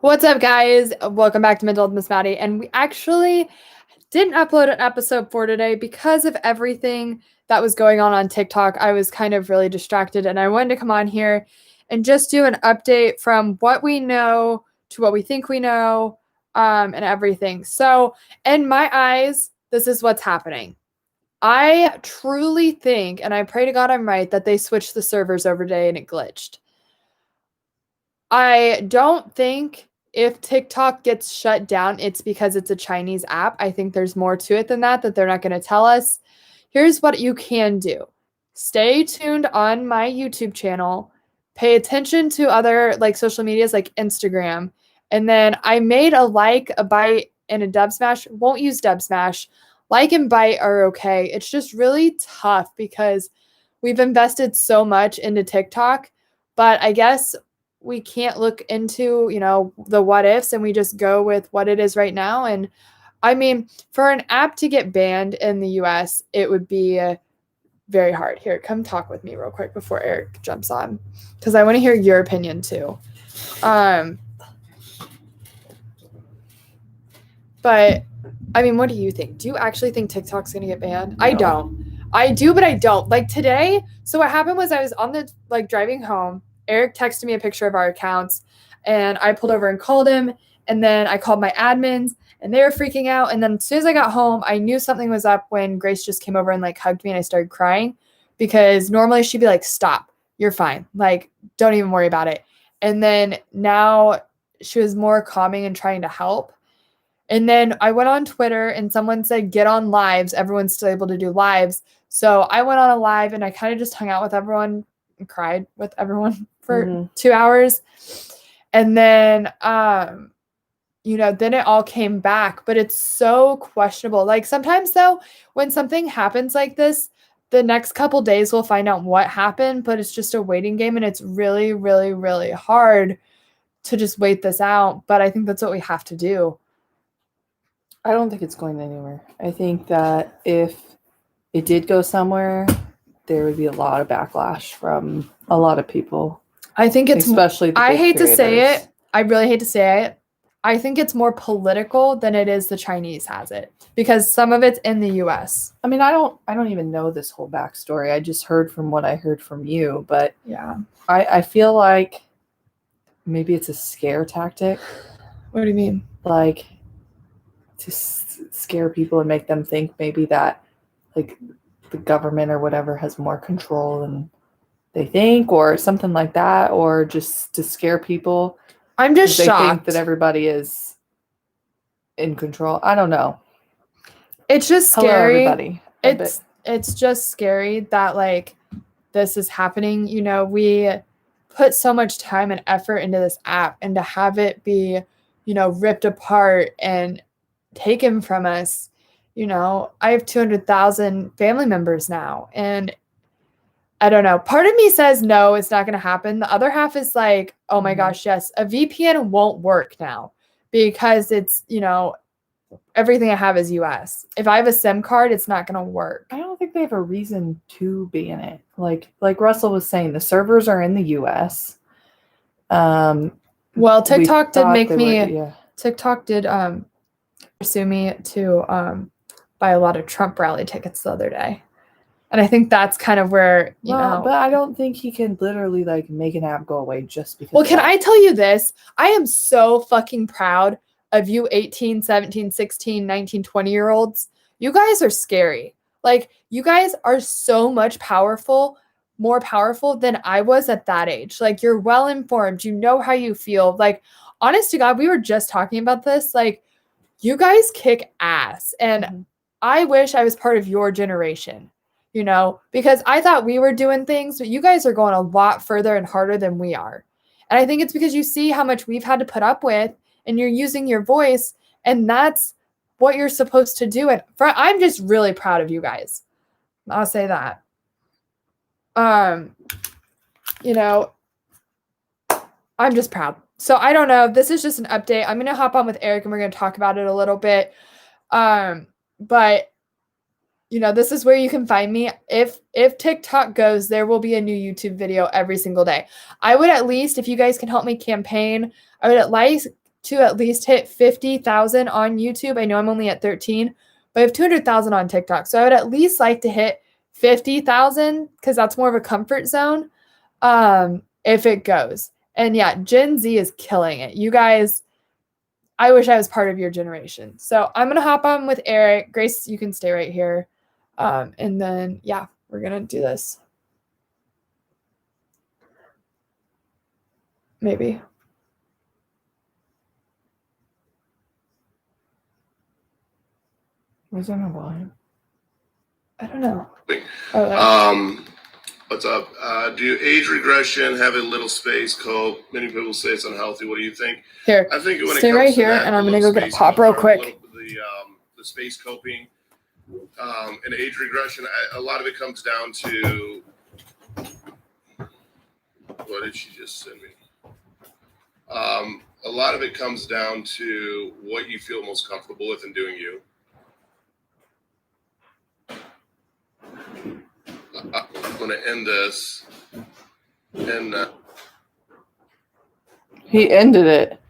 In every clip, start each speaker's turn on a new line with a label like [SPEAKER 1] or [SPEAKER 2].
[SPEAKER 1] What's up, guys? Welcome back to Mental with Miss Maddie. And we actually didn't upload an episode for today because of everything that was going on TikTok. I was kind of really distracted, and I wanted to come on here and just do an update from what we know to what we think we know, and everything. So, in my eyes, this is what's happening. I truly think, and I pray to God I'm right, that they switched the servers over today and it glitched. I don't think if TikTok gets shut down, it's because it's a Chinese app. I think there's more to it than that they're not going to tell us. Here's what you can do. Stay tuned on my YouTube channel. Pay attention to other like social medias like Instagram. And then I made a like, a bite, and a dub smash. Won't use dub smash. Like and bite are okay. It's just really tough because we've invested so much into TikTok. But I guess we can't look into, the what ifs, and we just go with what it is right now. And I mean, for an app to get banned in the US, it would be very hard. Here, come talk with me real quick before Eric jumps on, because I want to hear your opinion too. But I mean, what do you think? Do you actually think TikTok's going to get banned? No. I don't. I do, but I don't. Like today, so what happened was I was on the driving home. Eric texted me a picture of our accounts, and I pulled over and called him, and then I called my admins, and they were freaking out. And then as soon as I got home, I knew something was up when Grace just came over and hugged me, and I started crying because normally she'd be like, "Stop, you're fine. Don't even worry about it." And then now she was more calming and trying to help. And then I went on Twitter and someone said, get on lives. Everyone's still able to do lives. So I went on a live and I kind of just hung out with everyone and cried with everyone for 2 hours. And then, then it all came back, but it's so questionable. Sometimes though, when something happens like this, the next couple days we'll find out what happened, but it's just a waiting game. And it's really, really, really hard to just wait this out. But I think that's what we have to do.
[SPEAKER 2] I don't think it's going anywhere. I think that if it did go somewhere, there would be a lot of backlash from a lot of people.
[SPEAKER 1] I think it's
[SPEAKER 2] especially the
[SPEAKER 1] I hate
[SPEAKER 2] creators.
[SPEAKER 1] To say it. I really hate to say it. I think it's more political than it is the Chinese has it, because some of it's in the US.
[SPEAKER 2] I mean, I don't even know this whole backstory. I just heard from what I heard from you, but
[SPEAKER 1] yeah,
[SPEAKER 2] I feel like maybe it's a scare tactic.
[SPEAKER 1] What do you mean?
[SPEAKER 2] To scare people and make them think maybe that the government or whatever has more control than they think, or something like that, or just to scare people.
[SPEAKER 1] I'm just shocked.
[SPEAKER 2] They think that everybody is in control. I don't know.
[SPEAKER 1] It's just scary.
[SPEAKER 2] Hello, everybody.
[SPEAKER 1] It's just scary that this is happening. We put so much time and effort into this app, and to have it be, ripped apart and taken from us. I have 200,000 family members now, and I don't know. Part of me says no, it's not going to happen. The other half is like, oh my gosh, yes, a VPN won't work now because it's, everything I have is US. If I have a SIM card, it's not going to work.
[SPEAKER 2] I don't think they have a reason to ban it. Like Russell was saying, the servers are in the US.
[SPEAKER 1] Well, TikTok did make me. TikTok did pursue me to buy a lot of Trump rally tickets the other day. And I think that's kind of where,
[SPEAKER 2] But I don't think he can literally make an app go away just because.
[SPEAKER 1] Well, can I tell you this? I am so fucking proud of you 18, 17, 16, 19, 20-year-olds. You guys are scary. You guys are so much more powerful than I was at that age. You're well informed. You know how you feel. Honest to God, we were just talking about this. You guys kick ass. And I wish I was part of your generation, because I thought we were doing things, but you guys are going a lot further and harder than we are. And I think it's because you see how much we've had to put up with, and you're using your voice, and that's what you're supposed to do. And I'm just really proud of you guys. I'll say that. I'm just proud. So I don't know. This is just an update. I'm going to hop on with Eric and we're going to talk about it a little bit. But this is where you can find me. If TikTok goes, there will be a new YouTube video every single day. I would at least, if you guys can help me campaign, I would to at least hit 50,000 on YouTube. I know I'm only at 13, but I have 200,000 on TikTok. So I would at least like to hit 50,000 because that's more of a comfort zone if it goes. And yeah, Gen Z is killing it. You guys, I wish I was part of your generation. So I'm going to hop on with Eric. Grace, you can stay right here. And then, yeah, we're going to do this. Maybe.
[SPEAKER 2] Was there no volume?
[SPEAKER 1] I don't know.
[SPEAKER 3] What's up? Do age regression have a little space cope? Many people say it's unhealthy. What do you think?
[SPEAKER 1] Here,
[SPEAKER 3] I think when
[SPEAKER 1] stay
[SPEAKER 3] it comes
[SPEAKER 1] right
[SPEAKER 3] to
[SPEAKER 1] here,
[SPEAKER 3] that,
[SPEAKER 1] and I'm gonna
[SPEAKER 3] little
[SPEAKER 1] go get a
[SPEAKER 3] space
[SPEAKER 1] pop real
[SPEAKER 3] cope,
[SPEAKER 1] quick.
[SPEAKER 3] The space coping and age regression. A lot of it comes down to what did she just send me? A lot of it comes down to what you feel most comfortable with and doing you. I'm going to end this. And
[SPEAKER 2] He ended it.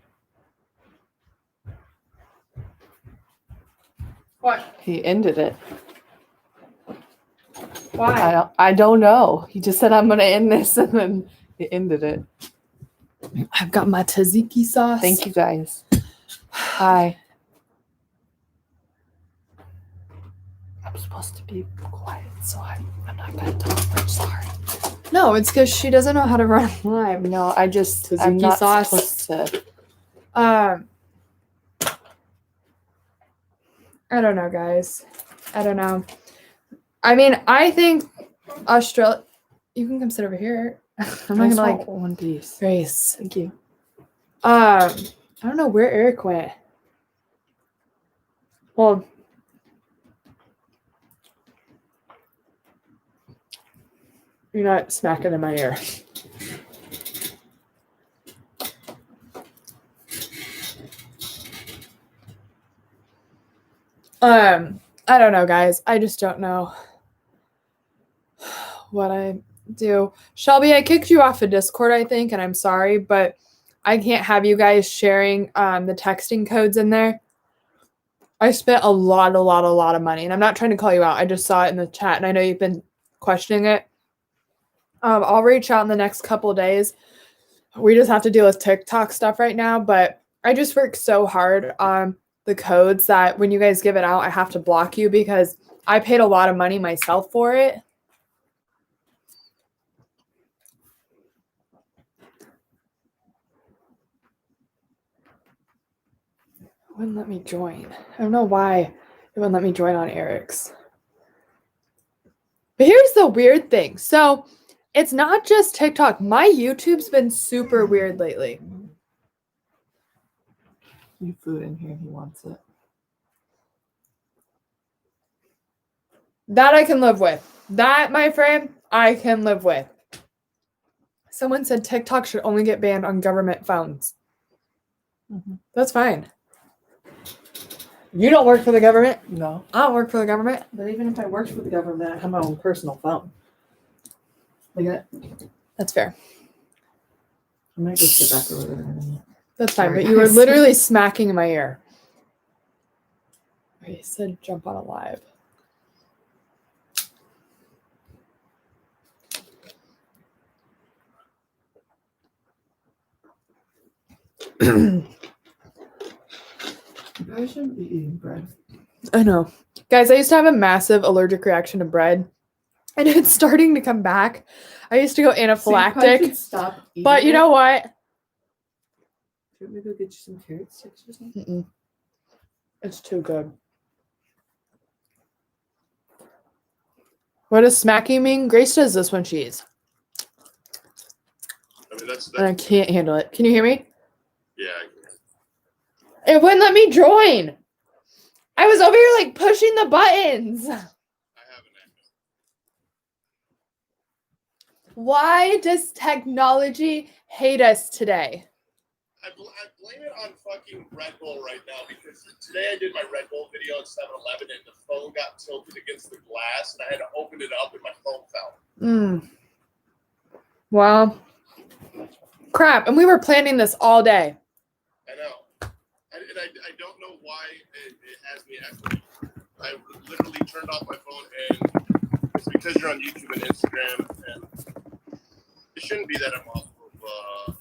[SPEAKER 1] What?
[SPEAKER 2] He ended it.
[SPEAKER 1] Why?
[SPEAKER 2] I don't know. He just said, I'm going to end this, and then he ended it.
[SPEAKER 1] I've got my tzatziki sauce.
[SPEAKER 2] Thank you, guys. Hi. I'm supposed to be quiet, so I'm not going to talk. I'm sorry.
[SPEAKER 1] No, it's because she doesn't know how to run live.
[SPEAKER 2] No, I'm
[SPEAKER 1] Tzatziki
[SPEAKER 2] not
[SPEAKER 1] sauce.
[SPEAKER 2] supposed to.
[SPEAKER 1] I don't know, guys. I don't know. I mean, I think Australia. You can come sit over here. I'm not gonna like
[SPEAKER 2] one piece.
[SPEAKER 1] Grace.
[SPEAKER 2] Thank you.
[SPEAKER 1] I don't know where Eric went. Well, you're not smacking in my ear. I don't know, guys. I just don't know what I do. Shelby, I kicked you off of Discord, I think, and I'm sorry, but I can't have you guys sharing the texting codes in there. I spent a lot of money, and I'm not trying to call you out. I just saw it in the chat, and I know you've been questioning it. I'll reach out in the next couple of days. We just have to deal with TikTok stuff right now, but I just work so hard on the codes that when you guys give it out, I have to block you because I paid a lot of money myself for it. It wouldn't let me join. I don't know why it wouldn't let me join on Eric's. But here's the weird thing. So it's not just TikTok. My YouTube's been super weird lately.
[SPEAKER 2] New food in here. He wants it.
[SPEAKER 1] That I can live with. That, my friend, I can live with. Someone said TikTok should only get banned on government phones.
[SPEAKER 2] Mm-hmm.
[SPEAKER 1] That's fine. You don't work for the government.
[SPEAKER 2] No.
[SPEAKER 1] I don't work for the government.
[SPEAKER 2] But even if I worked for the government, I have my own personal phone. Look at that.
[SPEAKER 1] That's fair.
[SPEAKER 2] I might go sit back over there in a minute.
[SPEAKER 1] That's fine,
[SPEAKER 2] Sorry,
[SPEAKER 1] but you were
[SPEAKER 2] guys.
[SPEAKER 1] literally smacking in my ear. He said jump on a live.
[SPEAKER 2] I shouldn't be eating bread.
[SPEAKER 1] I know. Guys, I used to have a massive allergic reaction to bread, and it's starting to come back. I used to go anaphylactic,
[SPEAKER 2] Stop eating
[SPEAKER 1] but you know what?
[SPEAKER 2] Should we go get you some carrot sticks or something?
[SPEAKER 1] Mm-mm. It's too good. What does smacking mean? Grace does this when she eats.
[SPEAKER 3] I mean, that's
[SPEAKER 1] And I can't handle it. Can you hear me?
[SPEAKER 3] yeah.
[SPEAKER 1] It wouldn't let me join. I was over here like pushing the buttons.
[SPEAKER 3] I haven't.
[SPEAKER 1] Why does technology hate us today?
[SPEAKER 3] I blame it on fucking Red Bull right now because today I did my Red Bull video at 7-Eleven and the phone got tilted against the glass and I had to open it up and my phone fell.
[SPEAKER 1] Well, crap. And we were planning this all day.
[SPEAKER 3] I know. I don't know why it has me echoing. I literally turned off my phone, and it's because you're on YouTube and Instagram, and it shouldn't be that I'm off of.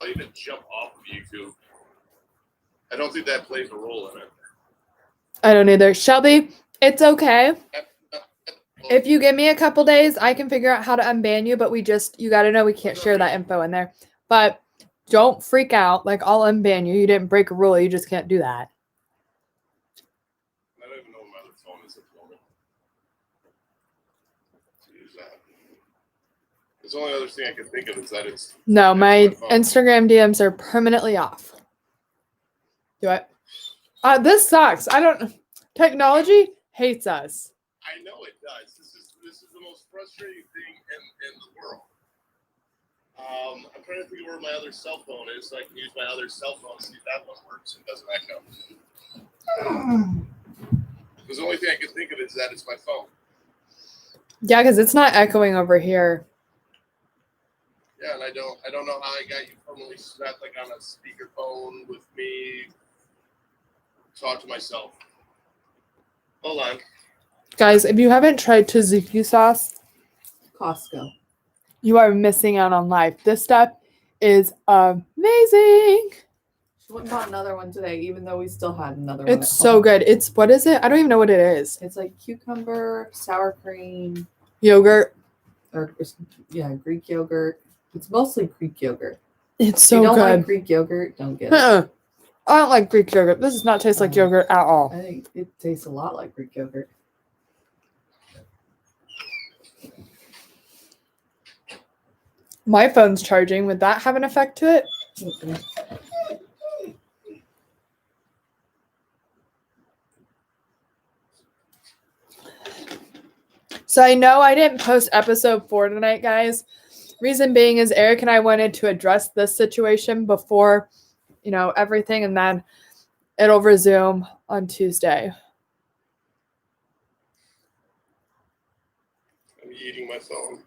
[SPEAKER 3] I'll even jump off of YouTube. I don't think that plays a role in it.
[SPEAKER 1] I don't either. Shelby, it's okay. If you give me a couple days, I can figure out how to unban you, but you got to know we can't share that info in there. But don't freak out. Like, I'll unban you. You didn't break a rule. You just can't do that.
[SPEAKER 3] I don't even know where my other phone is at the moment. Use that. The only other thing I can think of is that it's...
[SPEAKER 1] No, my Instagram DMs are permanently off. Do it. This sucks. Technology hates us.
[SPEAKER 3] I know it does. This is the most frustrating thing in the world. I'm trying to think of where my other cell phone is, so I can use my other cell phone and see if that one works and doesn't echo. Because the only thing I can think of is that it's my phone.
[SPEAKER 1] Yeah, because it's not echoing over here.
[SPEAKER 3] Yeah, and I don't know how I got you permanently set like on a speakerphone with me. Talk to myself. Hold on.
[SPEAKER 1] Guys, if you haven't tried tzatziki sauce,
[SPEAKER 2] Costco.
[SPEAKER 1] you are missing out on life. This stuff is amazing.
[SPEAKER 2] She went and bought another one today, even though we still had another one.
[SPEAKER 1] It's so good. What is it? I don't even know what it is.
[SPEAKER 2] It's like cucumber, sour cream,
[SPEAKER 1] Yogurt.
[SPEAKER 2] Greek yogurt. It's mostly Greek yogurt.
[SPEAKER 1] It's
[SPEAKER 2] If
[SPEAKER 1] so
[SPEAKER 2] you don't
[SPEAKER 1] good.
[SPEAKER 2] like Greek yogurt, don't get it.
[SPEAKER 1] I don't like Greek yogurt. This does not taste like yogurt at all.
[SPEAKER 2] I think it tastes a lot like Greek yogurt.
[SPEAKER 1] My phone's charging. Would that have an effect to it?
[SPEAKER 2] Mm-mm.
[SPEAKER 1] So I know I didn't post episode 4 tonight, guys. Reason being is Eric and I wanted to address this situation before, everything, and then it'll resume on Tuesday.
[SPEAKER 3] I'm eating my phone.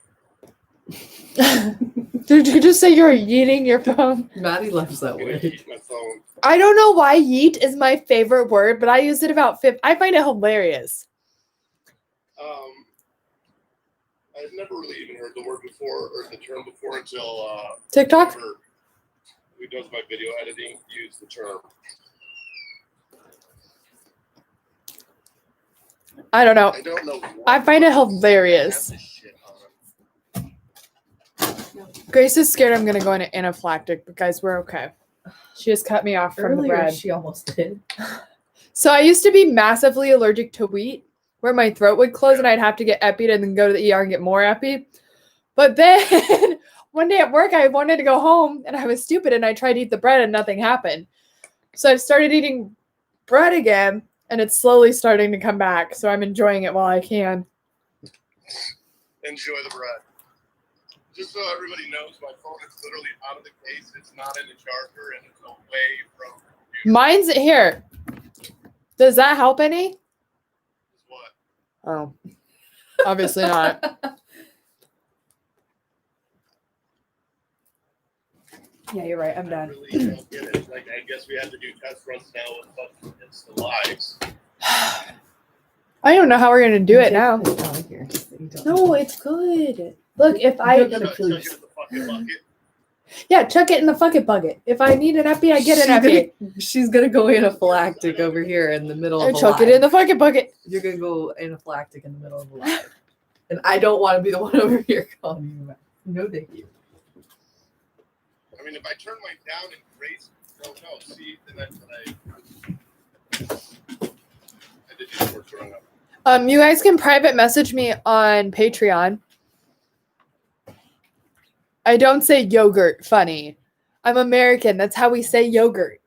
[SPEAKER 1] Did you just say you're eating your phone?
[SPEAKER 2] Maddie loves that
[SPEAKER 3] I'm gonna
[SPEAKER 2] word.
[SPEAKER 3] eat my phone.
[SPEAKER 1] I don't know why yeet is my favorite word, but I use it about 50. I find it hilarious.
[SPEAKER 3] I've never really even heard the word before or the term before until
[SPEAKER 1] TikTok?
[SPEAKER 3] Who does my video editing use the term.
[SPEAKER 1] I don't know.
[SPEAKER 3] I don't know.
[SPEAKER 1] I find it hilarious. Grace is scared I'm going to go into anaphylactic, but guys, we're okay. She just cut me off from the bread.
[SPEAKER 2] She almost did.
[SPEAKER 1] So I used to be massively allergic to wheat, where my throat would close and I'd have to get epied and then go to the ER and get more epi. But then one day at work, I wanted to go home and I was stupid and I tried to eat the bread and nothing happened. So I've started eating bread again and it's slowly starting to come back. So I'm enjoying it while I can.
[SPEAKER 3] Enjoy the bread. Just so everybody knows, my phone is literally out of the case. It's not in the charger and it's away from the computer.
[SPEAKER 1] Mine's here. Does that help any?
[SPEAKER 3] What?
[SPEAKER 1] Oh, obviously not. Yeah, you're right. I'm
[SPEAKER 3] I
[SPEAKER 1] done.
[SPEAKER 3] really don't get it. Like, I guess we have to do test runs now with fucking Insta Lives.
[SPEAKER 1] I don't know how we're gonna do it now.
[SPEAKER 2] Here.
[SPEAKER 1] No, it's good. Look, if I
[SPEAKER 3] Chuck it in the fucking bucket.
[SPEAKER 1] yeah, chuck it in the fucking bucket. If I need an epi, I get an epi.
[SPEAKER 2] She's gonna go anaphylactic over here in the middle of
[SPEAKER 1] And
[SPEAKER 2] a
[SPEAKER 1] chuck
[SPEAKER 2] live.
[SPEAKER 1] it in the fucking bucket.
[SPEAKER 2] You're gonna go anaphylactic in the middle of a live. And I don't want to be the one over here calling you out. No, thank you.
[SPEAKER 3] I mean, if I turn mine down and Grace don't know, see, then that's what I did do the work growing up.
[SPEAKER 1] You guys can private message me on Patreon. I don't say yogurt funny. I'm American. That's how we say yogurt.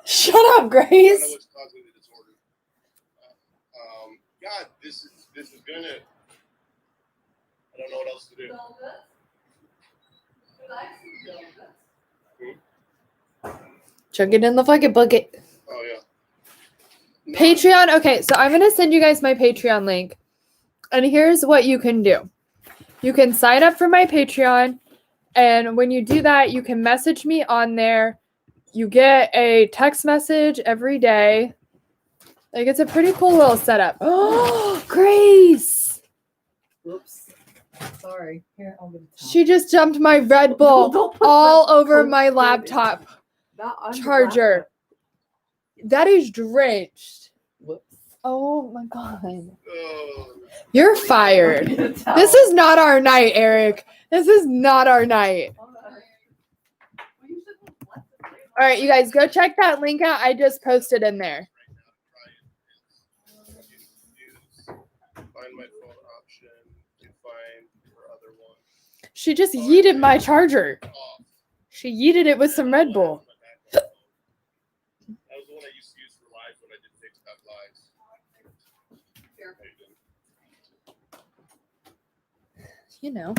[SPEAKER 1] Shut up,
[SPEAKER 3] I don't know
[SPEAKER 1] Grace.
[SPEAKER 3] what's causing the disorder. God, this is gonna. I don't know what else to do.
[SPEAKER 1] Chuck it in the fucking bucket.
[SPEAKER 3] Oh yeah. No,
[SPEAKER 1] Patreon. Okay, so I'm going to send you guys my Patreon link. And here's what you can do. You can sign up for my Patreon And when you do that, you can message me on there. You get a text message every day. Like, it's a pretty cool little setup. Oh, Grace!
[SPEAKER 2] Whoops. Sorry. Here, I'll give it to
[SPEAKER 1] She just dumped my Red Bull
[SPEAKER 2] Don't put
[SPEAKER 1] all
[SPEAKER 2] the
[SPEAKER 1] over
[SPEAKER 2] Coke
[SPEAKER 1] my
[SPEAKER 2] in it.
[SPEAKER 1] laptop
[SPEAKER 2] Not on your
[SPEAKER 1] charger.
[SPEAKER 2] laptop.
[SPEAKER 1] That is drenched.
[SPEAKER 2] Whoops.
[SPEAKER 1] Oh my god.
[SPEAKER 3] Oh,
[SPEAKER 1] You're fired. This is not our night, Eric. This is not our night. All right, you guys, go check that link out. I just posted in there.
[SPEAKER 3] find my phone option. You find your other one.
[SPEAKER 1] She just yeeted my charger.
[SPEAKER 3] Off.
[SPEAKER 1] She yeeted it with some Red Bull.
[SPEAKER 3] That was the one I used to use for live when I did TikTok lives.
[SPEAKER 1] You know,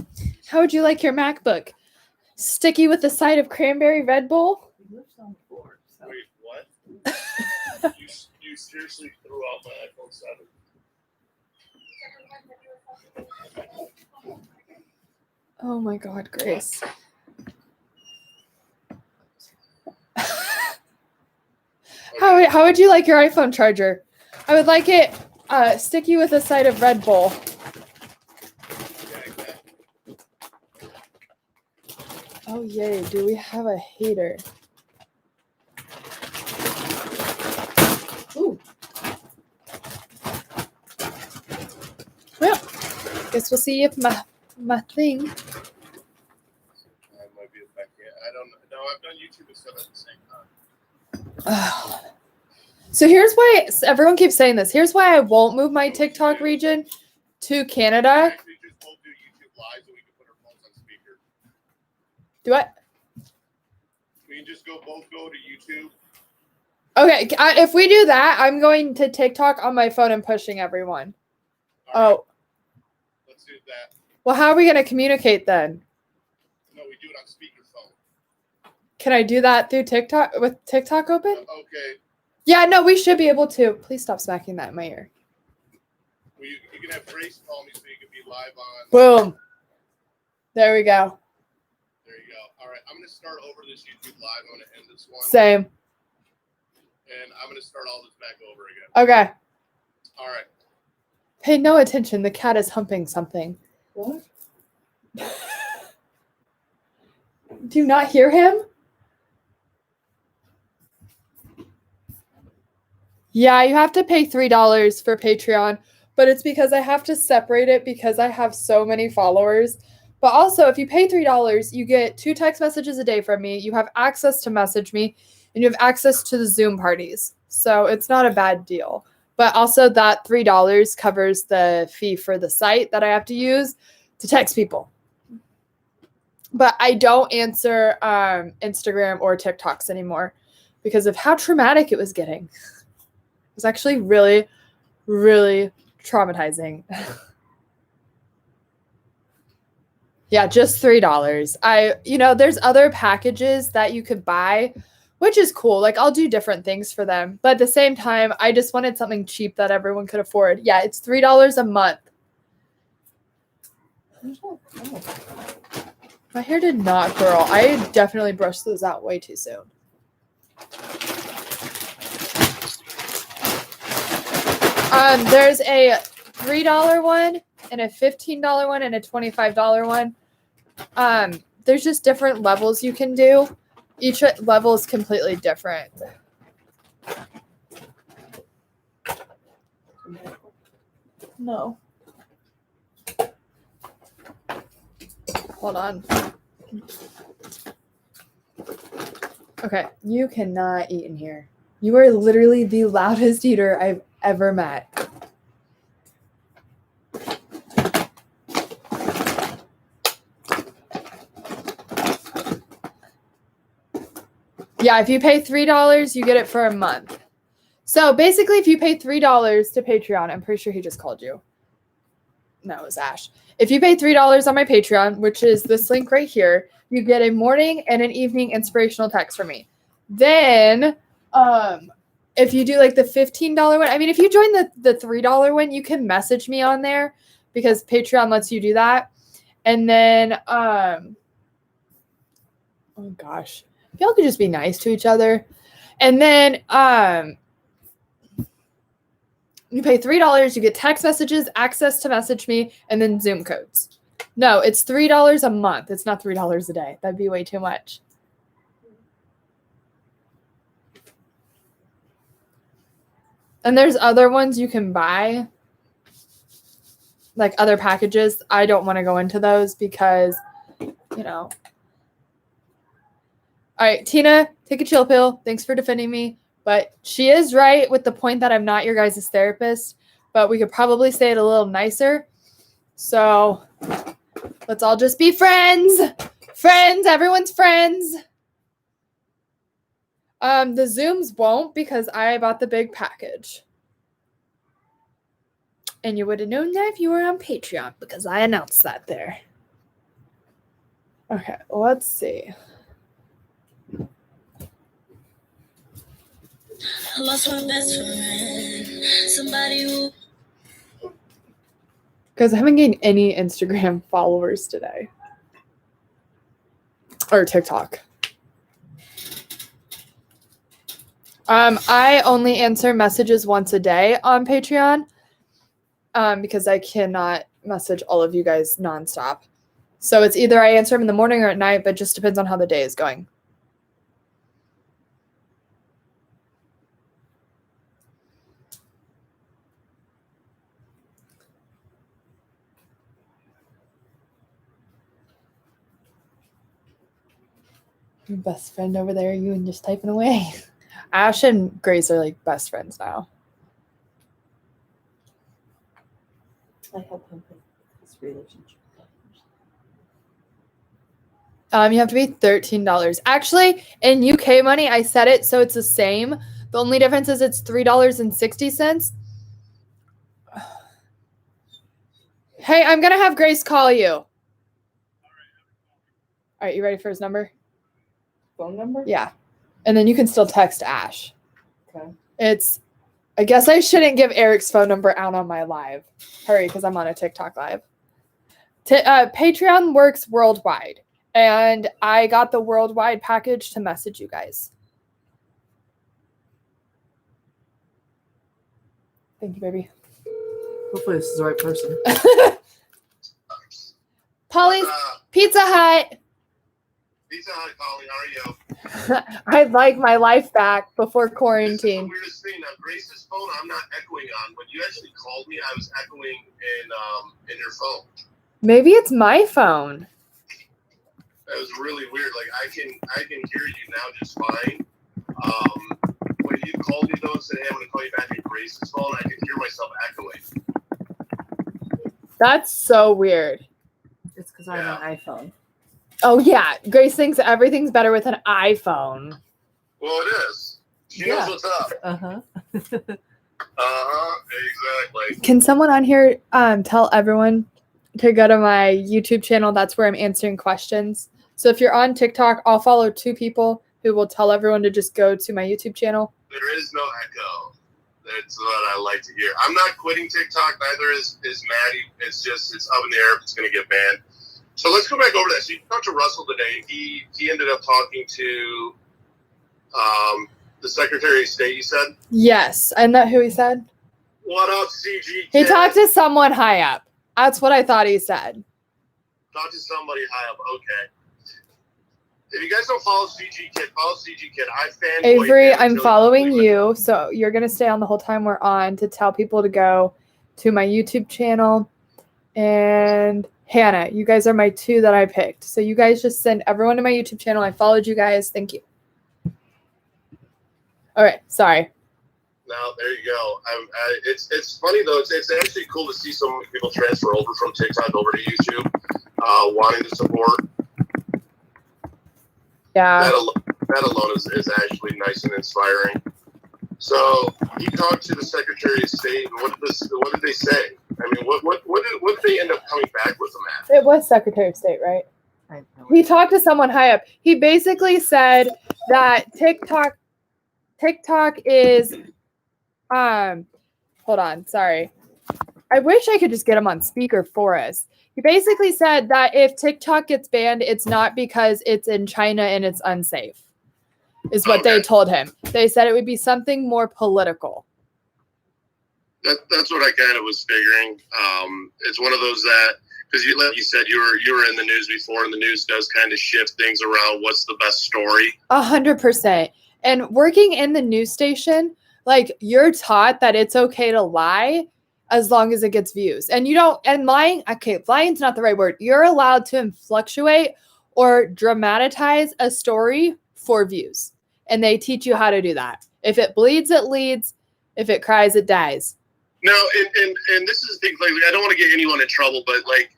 [SPEAKER 1] how would you like your MacBook? Sticky with the side of cranberry Red Bull?
[SPEAKER 2] He lives on the floor, so.
[SPEAKER 3] Wait, what? you seriously threw out my iPhone 7?
[SPEAKER 1] Oh my god, Grace. How would you like your iPhone charger? I would like it sticky with a side of Red Bull. Oh yay, do we have a hater? Ooh. Well, guess we'll see if my thing.
[SPEAKER 3] I might be affecting it. I don't know. No, I've done YouTube and stuff at the same time.
[SPEAKER 1] So here's why everyone keeps saying this. Here's why I won't move my TikTok region to Canada.
[SPEAKER 3] Actually, just both do YouTube live so we can put our phones on speaker.
[SPEAKER 1] Do what?
[SPEAKER 3] We can just both go to YouTube.
[SPEAKER 1] Okay, if we do that, I'm going to TikTok on my phone and pushing everyone.
[SPEAKER 3] All right,
[SPEAKER 1] Oh,
[SPEAKER 3] let's do that.
[SPEAKER 1] well, how are we going to communicate then?
[SPEAKER 3] No, we do it on speakerphone.
[SPEAKER 1] Can I do that through TikTok with TikTok open?
[SPEAKER 3] Okay.
[SPEAKER 1] Yeah, no, we should be able to. Please stop smacking that in my ear.
[SPEAKER 3] Well, you can have Grace call me so you can be live on.
[SPEAKER 1] Boom. There we go.
[SPEAKER 3] There you go. All right, I'm going to start over this YouTube live. I'm going to end this one.
[SPEAKER 1] Same.
[SPEAKER 3] And I'm going to start all this back over again.
[SPEAKER 1] Okay.
[SPEAKER 3] All right.
[SPEAKER 1] Pay no attention. The cat is humping something.
[SPEAKER 2] What?
[SPEAKER 1] Do you not hear him? Yeah, you have to pay $3 for Patreon, but it's because I have to separate it because I have so many followers. But also, if you pay $3, you get 2 text messages a day from me. You have access to message me, and you have access to the Zoom parties. So it's not a bad deal. But also, that $3 covers the fee for the site that I have to use to text people. But I don't answer Instagram or TikToks anymore because of how traumatic it was getting. It was actually really, really traumatizing. Yeah, just $3. There's other packages that you could buy, which is cool. Like, I'll do different things for them. But at the same time, I just wanted something cheap that everyone could afford. Yeah, it's $3 a month. My hair did not curl. I definitely brushed those out way too soon. There's a $3 one and a $15 one and a $25 one. There's just different levels you can do. Each level is completely different. No. Hold on. Okay, you cannot eat in here. You are literally the loudest eater I've ever met. Yeah, if you pay $3, you get it for a month. So basically, if you pay $3 to Patreon, I'm pretty sure he just called you. No, it was Ash. If you pay $3 on my Patreon, which is this link right here, you get a morning and an evening inspirational text from me. Then, if you do like the $15 one, if you join the $3 one, you can message me on there because Patreon lets you do that. And then Oh gosh. If y'all could just be nice to each other. And then you pay $3, you get text messages, access to message me, and then Zoom codes. No, it's $3 a month. It's not $3 a day. That'd be way too much. And there's other ones you can buy, like other packages. I don't want to go into those because, you know. All right, Tina, take a chill pill. Thanks for defending me. But she is right with the point that I'm not your guys' therapist, but we could probably say it a little nicer. So let's all just be friends. Friends, everyone's friends. The Zooms won't because I bought the big package. And you would have known that if you were on Patreon because I announced that there. Okay, let's see.
[SPEAKER 4] I lost my best friend. Somebody who.
[SPEAKER 1] Because I haven't gained any Instagram followers today. Or TikTok. I only answer messages once a day on Patreon. Because I cannot message all of you guys nonstop. So it's either I answer them in the morning or at night, but it just depends on how the day is going. Your best friend over there, you and just typing away. Ash and Grace are like best friends now.
[SPEAKER 2] I help him with his relationship.
[SPEAKER 1] You have to be $13. Actually, in UK money, I set it so it's the same. The only difference is it's $3.60. Hey, I'm gonna have Grace call you. All right, you ready for his number?
[SPEAKER 2] Phone number?
[SPEAKER 1] Yeah. And then you can still text Ash.
[SPEAKER 2] Okay.
[SPEAKER 1] I guess I shouldn't give Eric's phone number out on my live. Hurry, because I'm on a TikTok live. Patreon works worldwide. And I got the worldwide package to message you guys. Thank you, baby.
[SPEAKER 2] Hopefully this is the right person.
[SPEAKER 1] Polly's Pizza Hut.
[SPEAKER 3] Pizza Hut, Collie, how are you?
[SPEAKER 1] I'd like my life back before
[SPEAKER 3] This is the
[SPEAKER 1] quarantine.
[SPEAKER 3] weirdest thing. Now, Grace's phone, I'm not echoing on. When you actually called me, I was echoing in your phone.
[SPEAKER 1] Maybe it's my phone.
[SPEAKER 3] That was really weird. Like I can hear you now just fine. When you called me though and said, "Hey, I'm gonna call you back on Grace's phone," I could hear myself echoing.
[SPEAKER 1] That's so weird.
[SPEAKER 2] It's because I have an iPhone.
[SPEAKER 1] Oh yeah, Grace thinks everything's better with an iPhone.
[SPEAKER 3] Well, it is. She knows what's up.
[SPEAKER 2] Uh-huh.
[SPEAKER 3] Exactly.
[SPEAKER 1] Can someone on here tell everyone to go to my YouTube channel? That's where I'm answering questions. So if you're on TikTok, I'll follow 2 people who will tell everyone to just go to my YouTube channel.
[SPEAKER 3] There is no echo. That's what I like to hear. I'm not quitting TikTok. Neither is Maddie. It's up in the air if it's going to get banned. So let's go back over that. So you talked to Russell today. He ended up talking to the Secretary of State, you said?
[SPEAKER 1] Yes. Isn't that who he said?
[SPEAKER 3] What up, CG?
[SPEAKER 1] He talked to someone high up. That's what I thought he said.
[SPEAKER 3] Talk to somebody high up. Okay. If you guys don't follow CG Kid, follow CG Kid. I fanboy
[SPEAKER 1] Avery,
[SPEAKER 3] him
[SPEAKER 1] I'm
[SPEAKER 3] until
[SPEAKER 1] following
[SPEAKER 3] he-
[SPEAKER 1] you. So you're going to stay on the whole time we're on to tell people to go to my YouTube channel. And Hannah, you guys are my 2 that I picked. So you guys just send everyone to my YouTube channel. I followed you guys. Thank you. All right. Sorry.
[SPEAKER 3] Now, there you go. It's funny, though. It's actually cool to see so many people transfer over from TikTok over to YouTube, wanting to support.
[SPEAKER 1] Yeah.
[SPEAKER 3] That alone is actually nice and inspiring. So he talked to the Secretary of State, and what did they say? I mean, what did they end up coming back with them at?
[SPEAKER 1] It was Secretary of State, right?
[SPEAKER 2] I know.
[SPEAKER 1] He talked to someone high up. He basically said that TikTok is hold on, sorry. I wish I could just get him on speaker for us. He basically said that if TikTok gets banned, it's not because it's in China and it's unsafe, is what they told him. They said it would be something more political.
[SPEAKER 3] That's what I kind of was figuring. It's one of those that, because like you said, you were in the news before, and the news does kind of shift things around. What's the best story?
[SPEAKER 1] 100%. And working in the news station, like, you're taught that it's okay to lie as long as it gets views. And lying's not the right word. You're allowed to fluctuate or dramatize a story for views. And they teach you how to do that. If it bleeds, it leads. If it cries, it dies.
[SPEAKER 3] No, and this is the thing, like, I don't want to get anyone in trouble, but like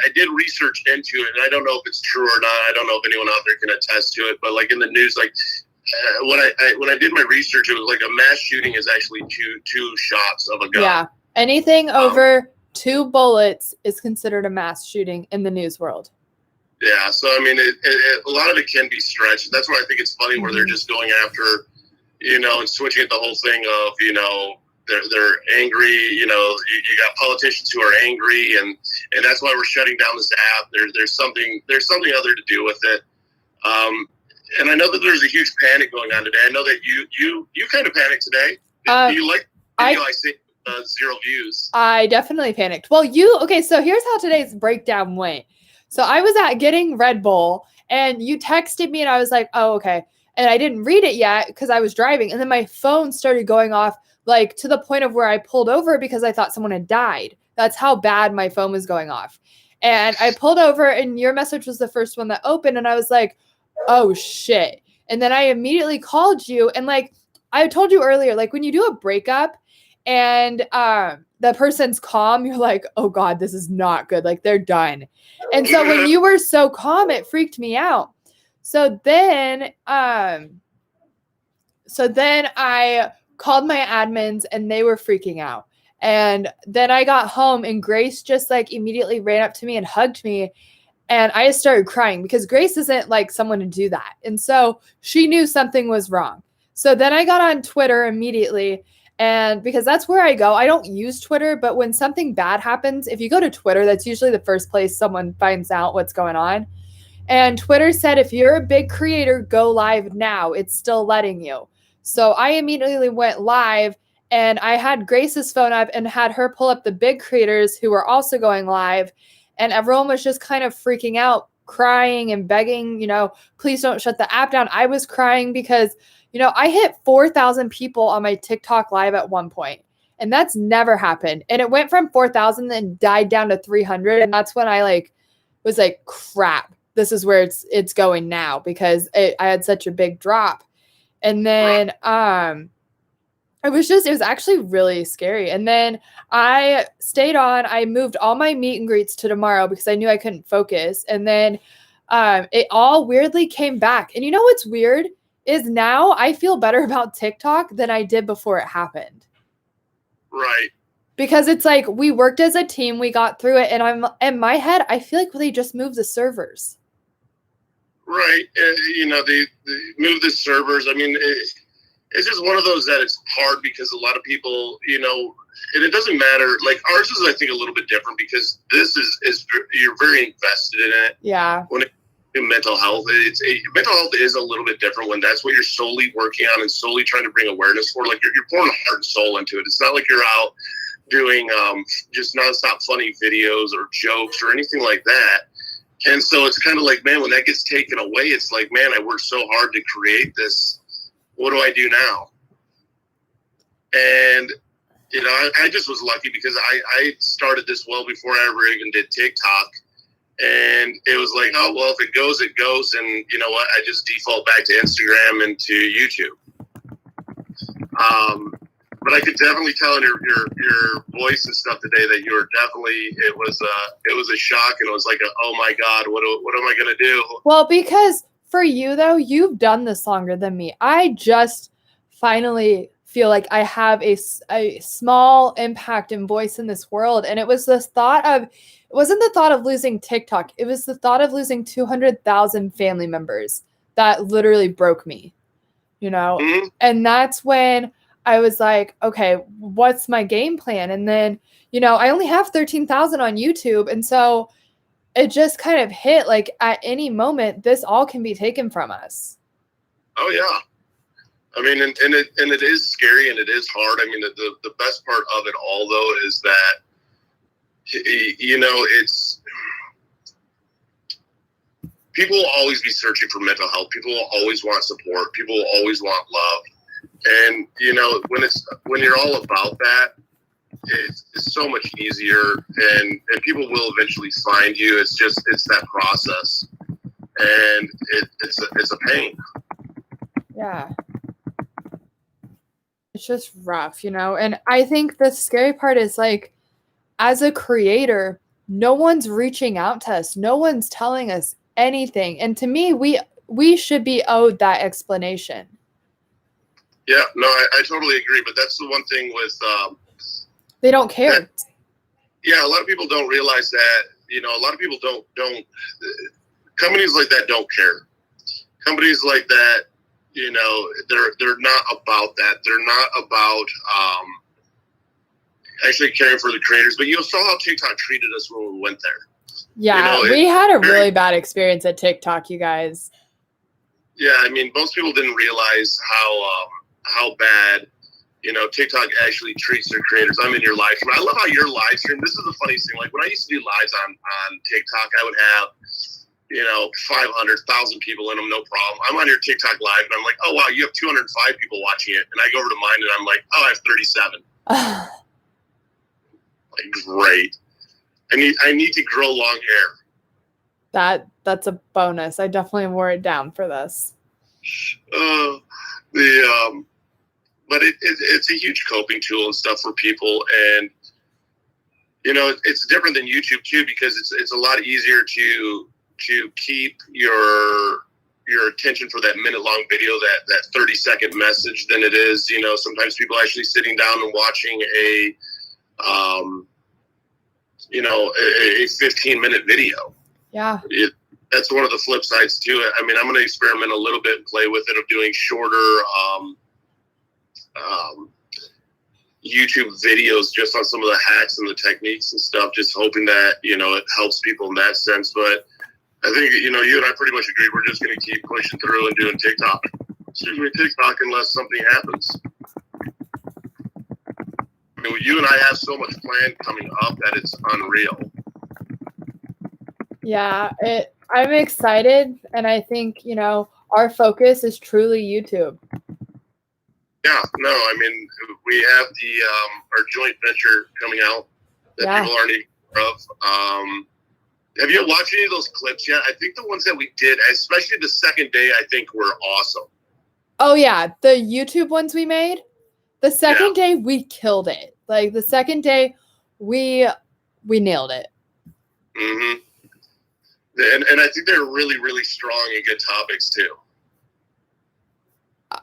[SPEAKER 3] I did research into it, and I don't know if it's true or not. I don't know if anyone out there can attest to it, but like in the news, like when I did my research, it was like a mass shooting is actually two shots of a gun.
[SPEAKER 1] Yeah, anything over 2 bullets is considered a mass shooting in the news world.
[SPEAKER 3] Yeah, so I mean, a lot of it can be stretched. That's why I think it's funny where they're just going after, and switching it the whole thing of, they're angry. You got politicians who are angry, and that's why we're shutting down this app. There's something other to do with it. And I know that there's a huge panic going on today. I know that you kind of panicked today. Do you like the video I see 0 views? I
[SPEAKER 1] definitely panicked. Well, so here's how today's breakdown went. So I was at getting Red Bull, and you texted me, and I was like, oh, okay. And I didn't read it yet because I was driving. And then my phone started going off, like, to the point of where I pulled over because I thought someone had died. That's how bad my phone was going off. And I pulled over, and your message was the first one that opened. And I was like, oh, shit. And then I immediately called you. And like I told you earlier, like when you do a breakup and the person's calm, you're like, oh, God, this is not good. Like, they're done. And so when you were so calm, it freaked me out. So then I called my admins, and they were freaking out. And then I got home, and Grace just like immediately ran up to me and hugged me. And I just started crying because Grace isn't like someone to do that. And so she knew something was wrong. So then I got on Twitter immediately. And because that's where I go. I don't use Twitter, but when something bad happens, if you go to Twitter, that's usually the first place someone finds out what's going on. And Twitter said, if you're a big creator, go live now. It's still letting you. So I immediately went live, and I had Grace's phone up and had her pull up the big creators who were also going live. And everyone was just kind of freaking out, crying and begging, please don't shut the app down. I was crying because, I hit 4,000 people on my TikTok live at one point, and that's never happened. And it went from 4,000 and died down to 300. And that's when I was like, crap, this is where it's going now, because I had such a big drop. And then it was actually really scary. And then I stayed on. I moved all my meet and greets to tomorrow because I knew I couldn't focus. And then it all weirdly came back. And you know what's weird is now I feel better about TikTok than I did before it happened.
[SPEAKER 3] Right.
[SPEAKER 1] Because it's like we worked as a team, we got through it, and I'm in my head, I feel like they just moved the servers.
[SPEAKER 3] Right. They move the servers. I mean, it's just one of those that it's hard because a lot of people, and it doesn't matter. Like ours is, I think, a little bit different because this is you're very invested in it.
[SPEAKER 1] Yeah.
[SPEAKER 3] When it comes to mental health, mental health is a little bit different when that's what you're solely working on and solely trying to bring awareness for. Like you're pouring heart and soul into it. It's not like you're out doing just nonstop funny videos or jokes or anything like that. And so it's kind of like, man, when that gets taken away, it's like, man, I worked so hard to create this. What do I do now? And, I just was lucky because I started this well before I ever even did TikTok. And it was like, oh, well, if it goes, it goes. And you know what? I just default back to Instagram and to YouTube. But I could definitely tell in your voice and stuff today that you were definitely, it was a shock, and it was like, oh my God, what am I going to do?
[SPEAKER 1] Well, because for you though, you've done this longer than me. I just finally feel like I have a small impact and voice in this world. And it was it wasn't the thought of losing TikTok. It was the thought of losing 200,000 family members that literally broke me,
[SPEAKER 3] Mm-hmm.
[SPEAKER 1] And that's when I was like, okay, what's my game plan? And then, I only have 13,000 on YouTube. And so it just kind of hit like at any moment, this all can be taken from us.
[SPEAKER 3] Oh yeah. I mean, and it is scary and it is hard. I mean, the best part of it all though is that, it's, people will always be searching for mental health. People will always want support. People will always want love. And, when you're all about that, it's so much easier and people will eventually find you. It's that process. And it's a pain.
[SPEAKER 1] Yeah. It's just rough, and I think the scary part is like, as a creator, no one's reaching out to us. No one's telling us anything. And to me, we should be owed that explanation.
[SPEAKER 3] Yeah, no, I totally agree. But that's the one thing with
[SPEAKER 1] they don't care.
[SPEAKER 3] A lot of people don't realize that. A lot of people don't. Companies like that don't care. Companies like that, they're not about that. They're not about actually caring for the creators. But you saw how TikTok treated us when we went there.
[SPEAKER 1] Yeah, we had a really bad experience at TikTok, you guys.
[SPEAKER 3] Yeah, I mean, most people didn't realize how bad, TikTok actually treats their creators. I'm in your live stream. I love how your live stream, this is the funniest thing. Like when I used to do lives on TikTok, I would have, 500,000 people in them, no problem. I'm on your TikTok live and I'm like, oh wow, you have 205 people watching it. And I go over to mine and I'm like, oh, I have 37. Like, great. I need to grow long hair.
[SPEAKER 1] That's a bonus. I definitely wore it down for this.
[SPEAKER 3] But it's a huge coping tool and stuff for people, and it's different than YouTube too because it's a lot easier to keep your attention for that minute-long video, that 30-second message than it is, sometimes people actually sitting down and watching a 15-minute video.
[SPEAKER 1] Yeah.
[SPEAKER 3] That's one of the flip sides to it. I mean, I'm going to experiment a little bit and play with it of doing shorter YouTube videos just on some of the hacks and the techniques and stuff, just hoping that, it helps people in that sense. But I think, you and I pretty much agree. We're just going to keep pushing through and doing TikTok unless something happens. I mean, you and I have so much planned coming up that it's unreal.
[SPEAKER 1] Yeah, I'm excited. And I think, our focus is truly YouTube.
[SPEAKER 3] Yeah, no, I mean, we have our joint venture coming out that people aren't even aware of. Have you watched any of those clips yet? I think the ones that we did, especially the second day, I think were awesome.
[SPEAKER 1] Oh, yeah. The YouTube ones we made, the second day we killed it. Like the second day we nailed it.
[SPEAKER 3] Mm-hmm. And I think they're really, really strong and good topics too.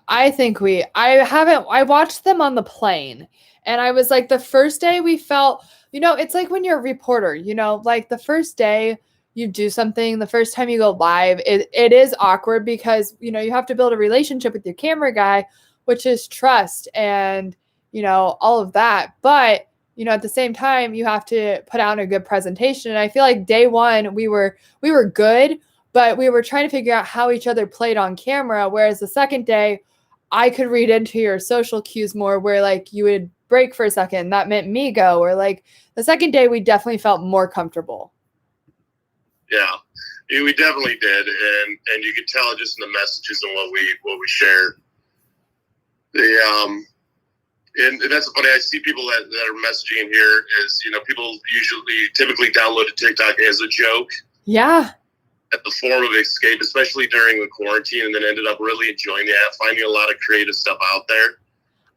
[SPEAKER 1] I think I watched them on the plane and I was like, the first day we felt, it's like when you're a reporter, like the first day you do something, the first time you go live, it is awkward because, you have to build a relationship with your camera guy, which is trust and, all of that. But, at the same time, you have to put out a good presentation. And I feel like day one, we were good, but we were trying to figure out how each other played on camera. Whereas the second day, I could read into your social cues more where like you would break for a second. That meant me go. Or like the second day, we definitely felt more comfortable.
[SPEAKER 3] Yeah, we definitely did. And you could tell just in the messages and what we shared. And that's funny. I see people that are messaging in here is, people typically download a TikTok as a joke.
[SPEAKER 1] Yeah.
[SPEAKER 3] At the form of escape, especially during the quarantine, and then ended up really enjoying that, finding a lot of creative stuff out there.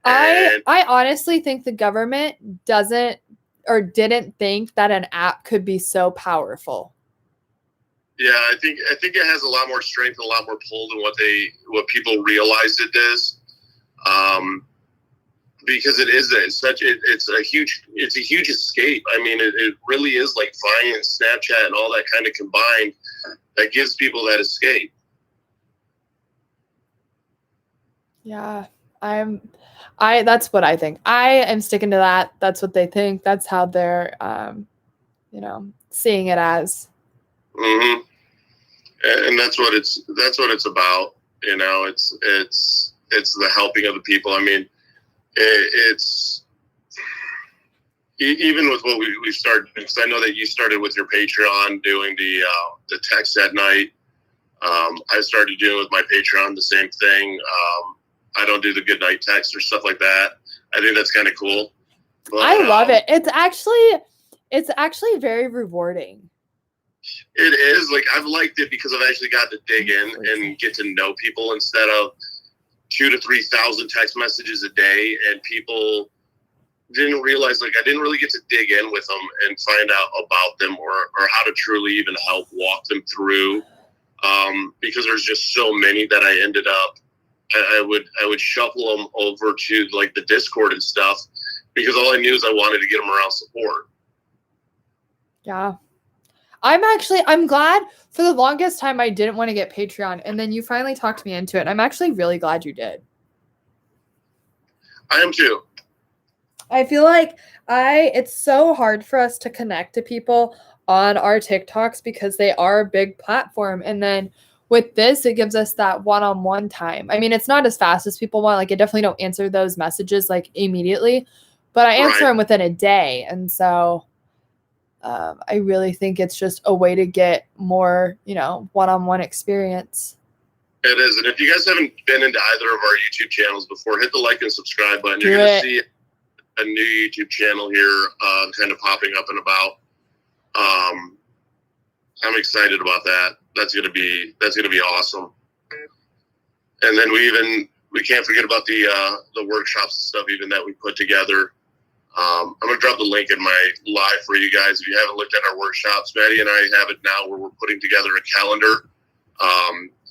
[SPEAKER 1] I honestly think the government doesn't or didn't think that an app could be so powerful.
[SPEAKER 3] Yeah, I think it has a lot more strength and a lot more pull than what people realized it is. Because it's a huge escape. I mean, it really is like Vine and Snapchat and all that kind of combined that gives people that escape.
[SPEAKER 1] Yeah, That's what I think. I am sticking to that. That's what they think. That's how they're, seeing it as.
[SPEAKER 3] Mm-hmm. And that's what it's about. It's the helping of the people. I mean, it's even with what we've started, because I know that you started with your Patreon doing the text at night. I started doing with my Patreon the same thing. I don't do the good night text or stuff like that. I think that's kind of cool. But,
[SPEAKER 1] I love it. It's actually very rewarding.
[SPEAKER 3] It is. Like, I've liked it because I've actually got to dig in and get to know people instead of 2,000 to 3,000 text messages a day, and people didn't realize, like, I didn't really get to dig in with them and find out about them or how to truly even help walk them through. Because there's just so many that I ended up, I would shuffle them over to like the Discord and stuff because all I knew is I wanted to get them around support.
[SPEAKER 1] Yeah. I'm glad. For the longest time I didn't want to get Patreon, and then you finally talked me into it. And I'm actually really glad you did.
[SPEAKER 3] I am too.
[SPEAKER 1] I feel like it's so hard for us to connect to people on our TikToks because they are a big platform. And then with this, it gives us that one-on-one time. I mean, it's not as fast as people want. Like, I definitely don't answer those messages like immediately, but I answer them within a day. And so I really think it's just a way to get more, one-on-one experience.
[SPEAKER 3] It is. And if you guys haven't been into either of our YouTube channels before, hit the like and subscribe button. You're going to see a new YouTube channel here kind of popping up and about. I'm excited about that. That's gonna be awesome. And then we can't forget about the workshops and stuff even that we put together. I'm gonna drop the link in my live for you guys. If you haven't looked at our workshops, Maddie and I have it now where we're putting together a calendar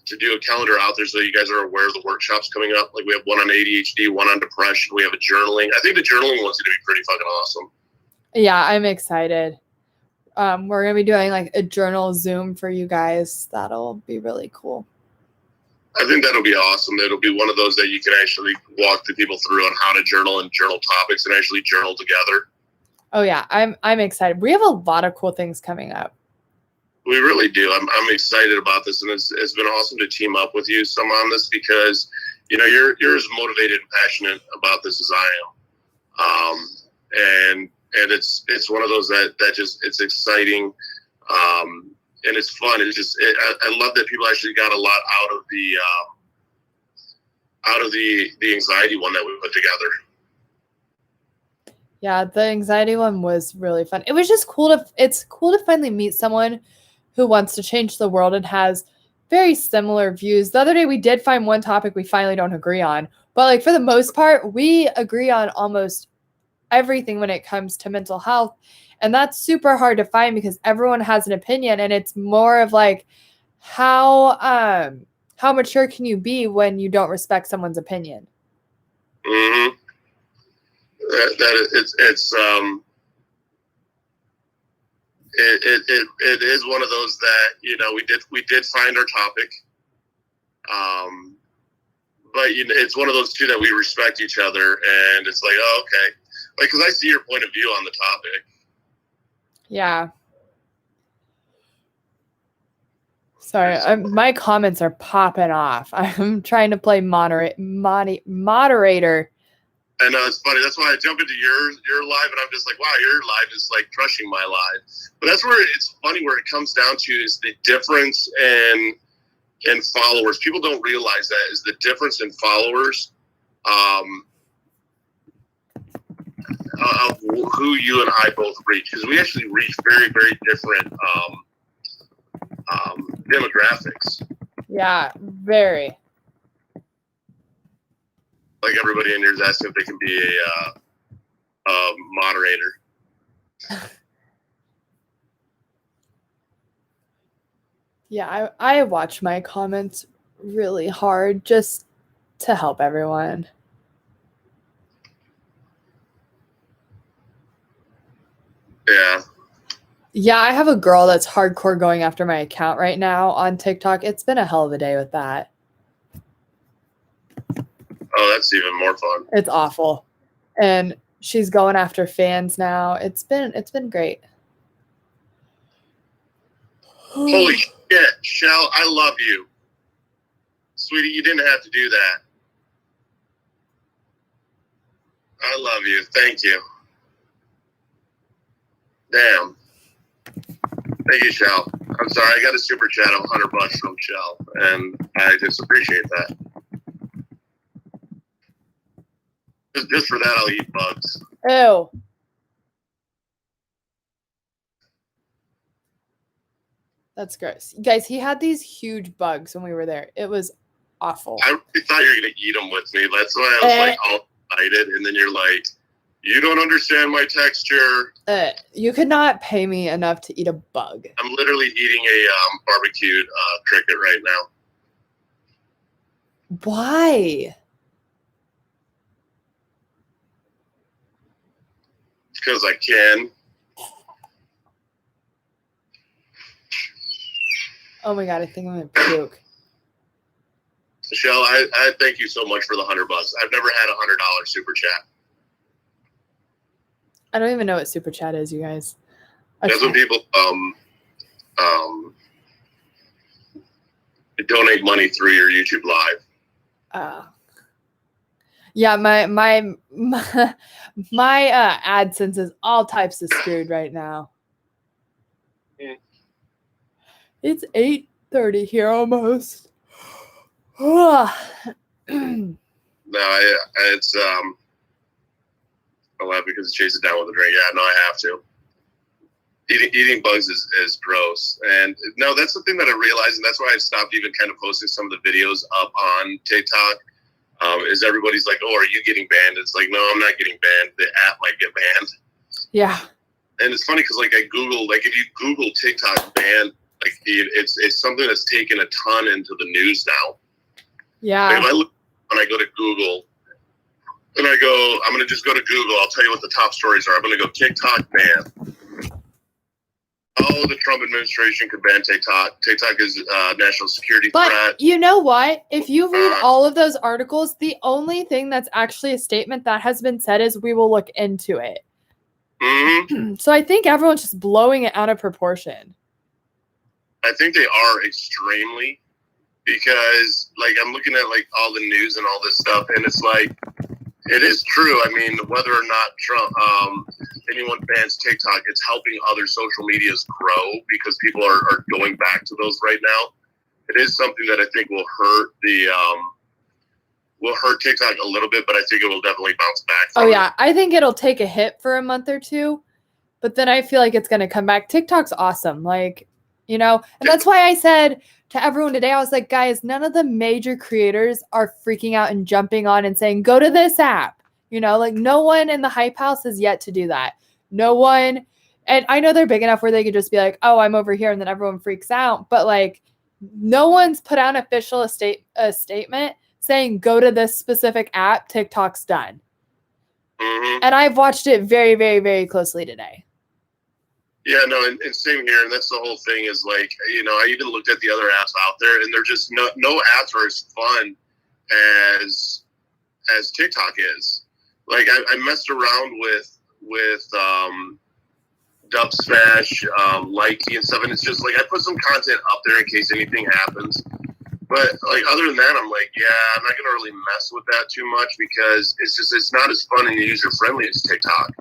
[SPEAKER 3] to do a calendar out there so you guys are aware of the workshops coming up. Like, we have one on ADHD, one on depression. We have a journaling. I think the journaling one's gonna be pretty fucking awesome.
[SPEAKER 1] Yeah, I'm excited. We're going to be doing like a journal Zoom for you guys. That'll be really cool.
[SPEAKER 3] I think that'll be awesome. It'll be one of those that you can actually walk the people through on how to journal and journal topics and actually journal together.
[SPEAKER 1] Oh yeah, I'm excited. We have a lot of cool things coming up.
[SPEAKER 3] We really do. I'm excited about this, and it's been awesome to team up with you some on this because you're as motivated and passionate about this as I am. And it's one of those that just, it's exciting, and it's fun. It's just, I love that people actually got a lot out of the anxiety one that we put together.
[SPEAKER 1] Yeah, the anxiety one was really fun. It was just it's cool to finally meet someone who wants to change the world and has very similar views. The other day we did find one topic we finally don't agree on, but like for the most part, we agree on almost everything when it comes to mental health. And that's super hard to find because everyone has an opinion, and it's more of like how mature can you be when you don't respect someone's opinion?
[SPEAKER 3] Mm-hmm. It is one of those that we did find our topic, but it's one of those two that we respect each other, and it's like, oh, okay. Like, because I see your point of view on the topic.
[SPEAKER 1] Yeah. Sorry, my comments are popping off. I'm trying to play moderator.
[SPEAKER 3] I know, it's funny. That's why I jump into your live, and I'm just like, wow, your live is like crushing my live. But that's where it's funny, where it comes down to is the difference in followers. People don't realize that is the difference in followers. Of who you and I both reach, because we actually reach very, very different demographics.
[SPEAKER 1] Yeah, very.
[SPEAKER 3] Like, everybody in here is asking if they can be a moderator.
[SPEAKER 1] Yeah, I watch my comments really hard just to help everyone.
[SPEAKER 3] Yeah.
[SPEAKER 1] Yeah, I have a girl that's hardcore going after my account right now on TikTok. It's been a hell of a day with that.
[SPEAKER 3] Oh, that's even more fun.
[SPEAKER 1] It's awful. And she's going after fans now. It's been great.
[SPEAKER 3] Holy shit, Shell, I love you. Sweetie, you didn't have to do that. I love you. Thank you. Damn. Thank you, Shell. I'm sorry, I got a super chat of $100 from Shell, and I just appreciate that. Just for that, I'll eat bugs.
[SPEAKER 1] Ew. That's gross. Guys, he had these huge bugs when we were there. It was awful.
[SPEAKER 3] I really thought you were going to eat them with me. That's why I was like all excited, and then you're like, you don't understand my texture.
[SPEAKER 1] You could not pay me enough to eat a bug.
[SPEAKER 3] I'm literally eating a barbecued cricket right now.
[SPEAKER 1] Why?
[SPEAKER 3] Because I can.
[SPEAKER 1] Oh my god, I think I'm gonna puke.
[SPEAKER 3] Michelle, I thank you so much for the $100. I've never had a $100 super chat.
[SPEAKER 1] I don't even know what super chat is, you guys.
[SPEAKER 3] That's when people donate money through your YouTube live.
[SPEAKER 1] Yeah, my AdSense is all types of screwed right now. It's 8:30 here almost.
[SPEAKER 3] No, it's I laugh because it chases it down with a drink. Yeah, no, I have to. Eating bugs is gross. And no, that's the thing that I realized, and that's why I stopped even kind of posting some of the videos up on TikTok. Is everybody's like, oh, are you getting banned? It's like, no, I'm not getting banned. The app might get banned.
[SPEAKER 1] Yeah. And
[SPEAKER 3] it's funny because like I Google, like if you Google TikTok ban, like it's something that's taken a ton into the news now.
[SPEAKER 1] Yeah.
[SPEAKER 3] Like when I go to Google and I go, I'm going to just go to Google. I'll tell you what the top stories are. I'm going to go TikTok ban. Oh, the Trump administration could ban TikTok. TikTok is a national security threat.
[SPEAKER 1] But you know what? If you read all of those articles, the only thing that's actually a statement that has been said is we will look into it.
[SPEAKER 3] Mm-hmm.
[SPEAKER 1] So I think everyone's just blowing it out of proportion.
[SPEAKER 3] I think they are extremely, because like I'm looking at like all the news and all this stuff, and it's like it is true. I mean, whether or not Trump, anyone bans TikTok, it's helping other social medias grow because people are going back to those right now. It is something that I think will hurt TikTok a little bit, but I think it will definitely bounce back.
[SPEAKER 1] Oh yeah, I think it'll take a hit for a month or two, but then I feel like it's going to come back. TikTok's awesome, like, you know, and that's why I said to everyone today, I was like, guys, none of the major creators are freaking out and jumping on and saying, go to this app. You know, like no one in the hype house has yet to do that. No one. And I know they're big enough where they could just be like, oh, I'm over here. And then everyone freaks out. But like no one's put out an official statement saying, go to this specific app. TikTok's done.
[SPEAKER 3] Mm-hmm.
[SPEAKER 1] And I've watched it very, very, very closely today.
[SPEAKER 3] Yeah, no, and same here. And that's the whole thing is like, you know, I even looked at the other apps out there, and they're just no apps are as fun as TikTok is. Like I messed around with Dub Smash, Likey and stuff, and it's just like I put some content up there in case anything happens. But like other than that, I'm like, yeah, I'm not gonna really mess with that too much because it's not as fun and user friendly as TikTok.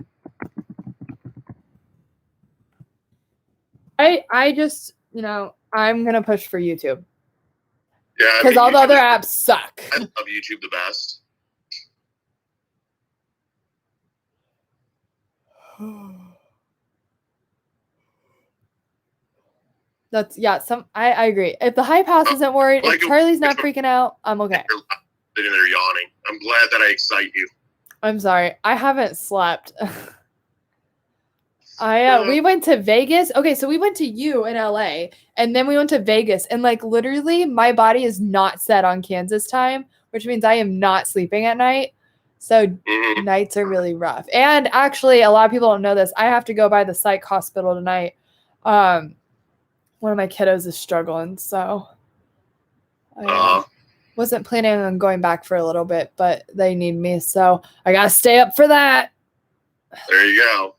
[SPEAKER 1] I just, you know, I'm going to push for YouTube.
[SPEAKER 3] Yeah.
[SPEAKER 1] Because all the other apps suck.
[SPEAKER 3] I love YouTube the best.
[SPEAKER 1] That's, yeah, I agree. If the hype house isn't worried, if Charlie's not freaking out, I'm okay.
[SPEAKER 3] You're sitting there yawning. I'm glad that I excite you.
[SPEAKER 1] I'm sorry. I haven't slept. We went to Vegas. Okay, so we went to you in LA, and then we went to Vegas, and like literally my body is not set on Kansas time, which means I am not sleeping at night. So nights are really rough. And actually, a lot of people don't know this. I have to go by the psych hospital tonight. One of my kiddos is struggling, so wasn't planning on going back for a little bit, but they need me, so I gotta stay up for that.
[SPEAKER 3] There you go.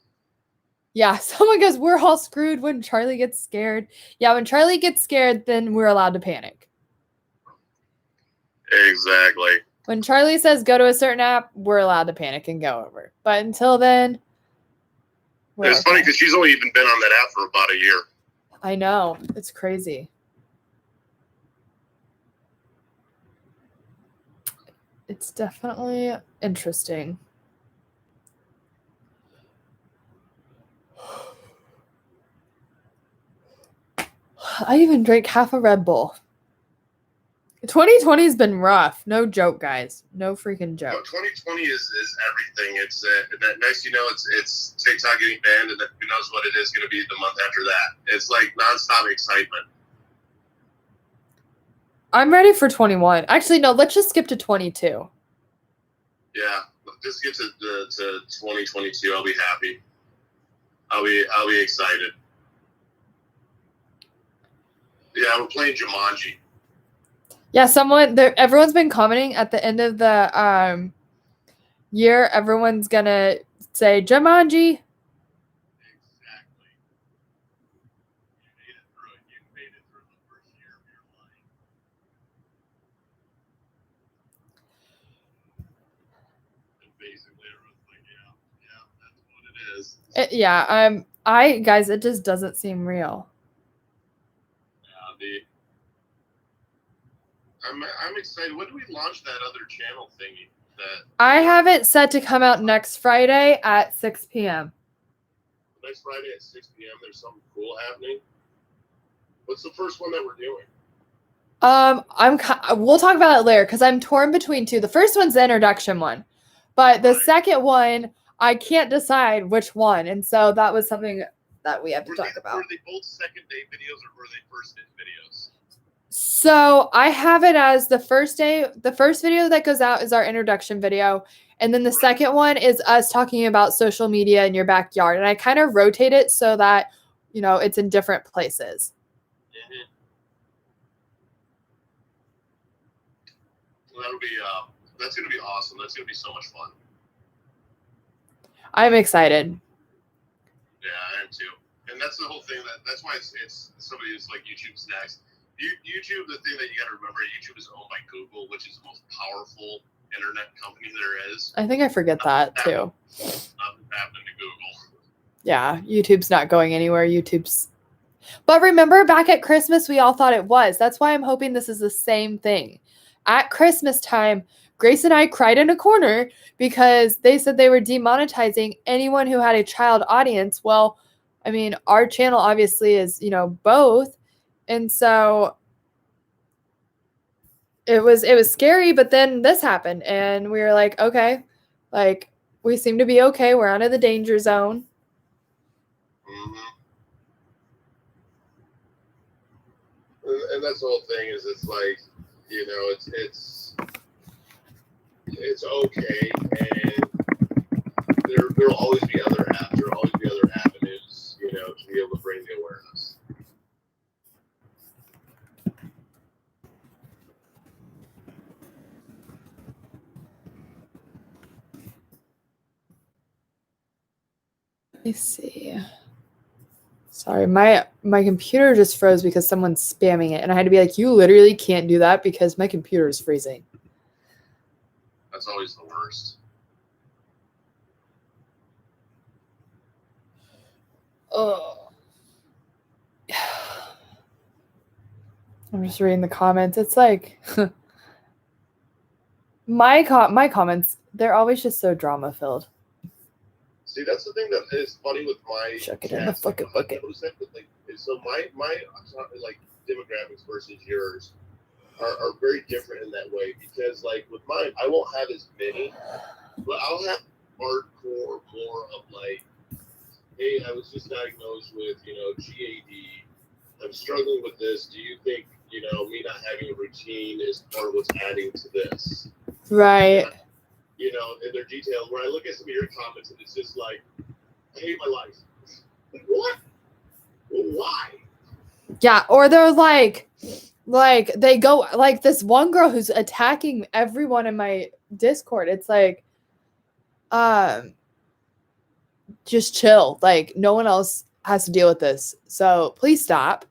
[SPEAKER 1] Yeah, someone goes, we're all screwed when Charlie gets scared. Yeah, when Charlie gets scared, then we're allowed to panic.
[SPEAKER 3] Exactly.
[SPEAKER 1] When Charlie says go to a certain app, we're allowed to panic and go over. But until then,
[SPEAKER 3] It's funny because she's only even been on that app for about a year.
[SPEAKER 1] I know. It's crazy. It's definitely interesting. I even drank half a Red Bull. 2020 has been rough. No joke, guys. No freaking
[SPEAKER 3] No,
[SPEAKER 1] joke.
[SPEAKER 3] 2020 is everything. It's that next, it's TikTok getting banned, and then who knows what it is going to be the month after that. It's like nonstop excitement.
[SPEAKER 1] I'm ready for 21. Actually, no. Let's just skip to 22.
[SPEAKER 3] Yeah, just get to 2022. I'll be happy. I'll be excited. Yeah, we're playing Jumanji.
[SPEAKER 1] Yeah, everyone's been commenting at the end of the year. Everyone's gonna say Jumanji.
[SPEAKER 3] Exactly. You made it through it. You made it through the first year of your life. And basically, everyone's like, yeah, that's what it is.
[SPEAKER 1] Guys, it just doesn't seem real.
[SPEAKER 3] Yeah, I'm excited. When do we launch that other channel thingy?
[SPEAKER 1] I have it set to come out next Friday at 6 p.m.
[SPEAKER 3] Next Friday at 6 p.m. There's something cool happening. What's the first one that we're doing?
[SPEAKER 1] We'll talk about it later because I'm torn between two. The first one's the introduction one, but the second one I can't decide which one, and so that was something that we have to talk about.
[SPEAKER 3] Were they both second day videos or were they first day videos?
[SPEAKER 1] So I have it as the first day. The first video that goes out is our introduction video. And then the second one is us talking about social media in your backyard. And I kind of rotate it so that, it's in different places.
[SPEAKER 3] Mm-hmm. Well, that's going to be awesome. That's going to be so much fun.
[SPEAKER 1] I'm excited.
[SPEAKER 3] Yeah, I am too. And that's the whole thing. That's why it's somebody who's like YouTube's next. YouTube, the thing that you got to remember, YouTube is owned by Google, which is the most powerful internet company there is.
[SPEAKER 1] I think I forget that too.
[SPEAKER 3] Nothing happened to Google.
[SPEAKER 1] Yeah, YouTube's not going anywhere. But remember back at Christmas, we all thought it was. That's why I'm hoping this is the same thing. At Christmas time, Grace and I cried in a corner because they said they were demonetizing anyone who had a child audience. Well, I mean, our channel obviously is, both. And so it was scary, but then this happened and we were like, okay, like we seem to be okay. We're out of the danger zone.
[SPEAKER 3] Mm-hmm. And that's the whole thing is it's like, it's okay. And there'll always be other apps. There'll always be other avenues, to be able to bring the awareness.
[SPEAKER 1] Let me see. Sorry, my computer just froze because someone's spamming it. And I had to be like, you literally can't do that because my computer is freezing.
[SPEAKER 3] That's always the worst.
[SPEAKER 1] Oh. I'm just reading the comments. It's like my comments, they're always just so drama filled.
[SPEAKER 3] See, that's the thing that is funny with my
[SPEAKER 1] Chuck it in the fucking bucket.
[SPEAKER 3] So my like demographics versus yours are very different in that way because like with mine, I won't have as many, but I'll have hardcore more of like, hey, I was just diagnosed with GAD. I'm struggling with this. Do you think me not having a routine is part of what's adding to this?
[SPEAKER 1] Right.
[SPEAKER 3] And they're detailed. When I look at some of your comments, and it's just like, I hate my life. Like, what? Well, why?
[SPEAKER 1] Yeah, or they're like, Like they go like this one girl who's attacking everyone in my Discord. It's like, just chill. Like no one else has to deal with this. So please stop.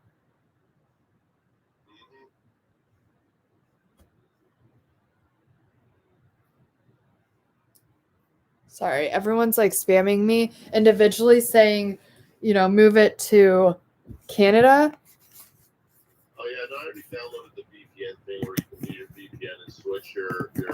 [SPEAKER 1] Sorry, everyone's like spamming me individually saying, move it to Canada.
[SPEAKER 3] Oh yeah, no, I already downloaded the VPN thing where you can do your VPN and switch your thing.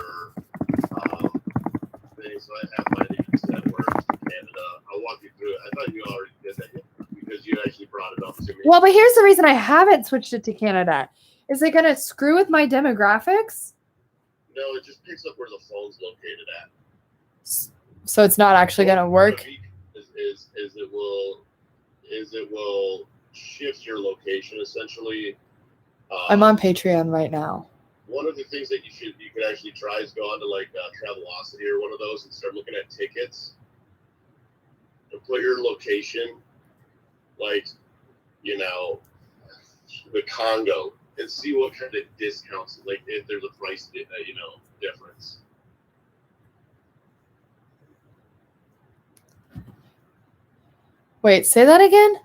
[SPEAKER 3] So I have mine set where it's Canada. I'll walk you through it. I thought you already did that because you actually brought it up to me.
[SPEAKER 1] Well, but here's the reason I haven't switched it to Canada. Is it gonna screw with my demographics?
[SPEAKER 3] No, it just picks up where the phone's located at.
[SPEAKER 1] So it's not actually gonna work.
[SPEAKER 3] It will shift your location essentially.
[SPEAKER 1] I'm on Patreon right now.
[SPEAKER 3] One of the things that you could actually try is go on to like Travelocity or one of those and start looking at tickets and put your location, like, the Congo, and see what kind of discounts, like if there's a price, difference.
[SPEAKER 1] Wait, say that again?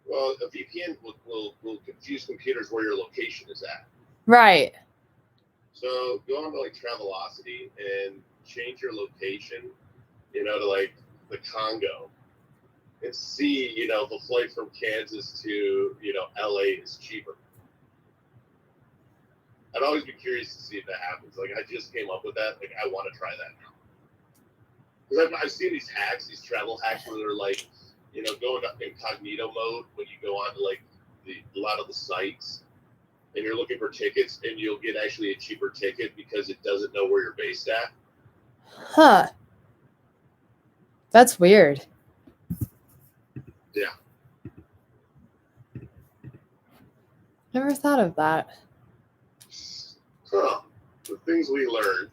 [SPEAKER 3] Well, a VPN will confuse computers where your location is at.
[SPEAKER 1] Right.
[SPEAKER 3] So go on to like Travelocity and change your location, to like the Congo, and see, if a flight from Kansas to, LA is cheaper. I'd always be curious to see if that happens. Like I just came up with that. Like I want to try that now. Because I've seen these hacks, these travel hacks where they're like, going to incognito mode when you go on to like a lot of the sites and you're looking for tickets, and you'll get actually a cheaper ticket because it doesn't know where you're based at.
[SPEAKER 1] Huh. That's weird.
[SPEAKER 3] Yeah.
[SPEAKER 1] Never thought of that.
[SPEAKER 3] Huh. The things we learned.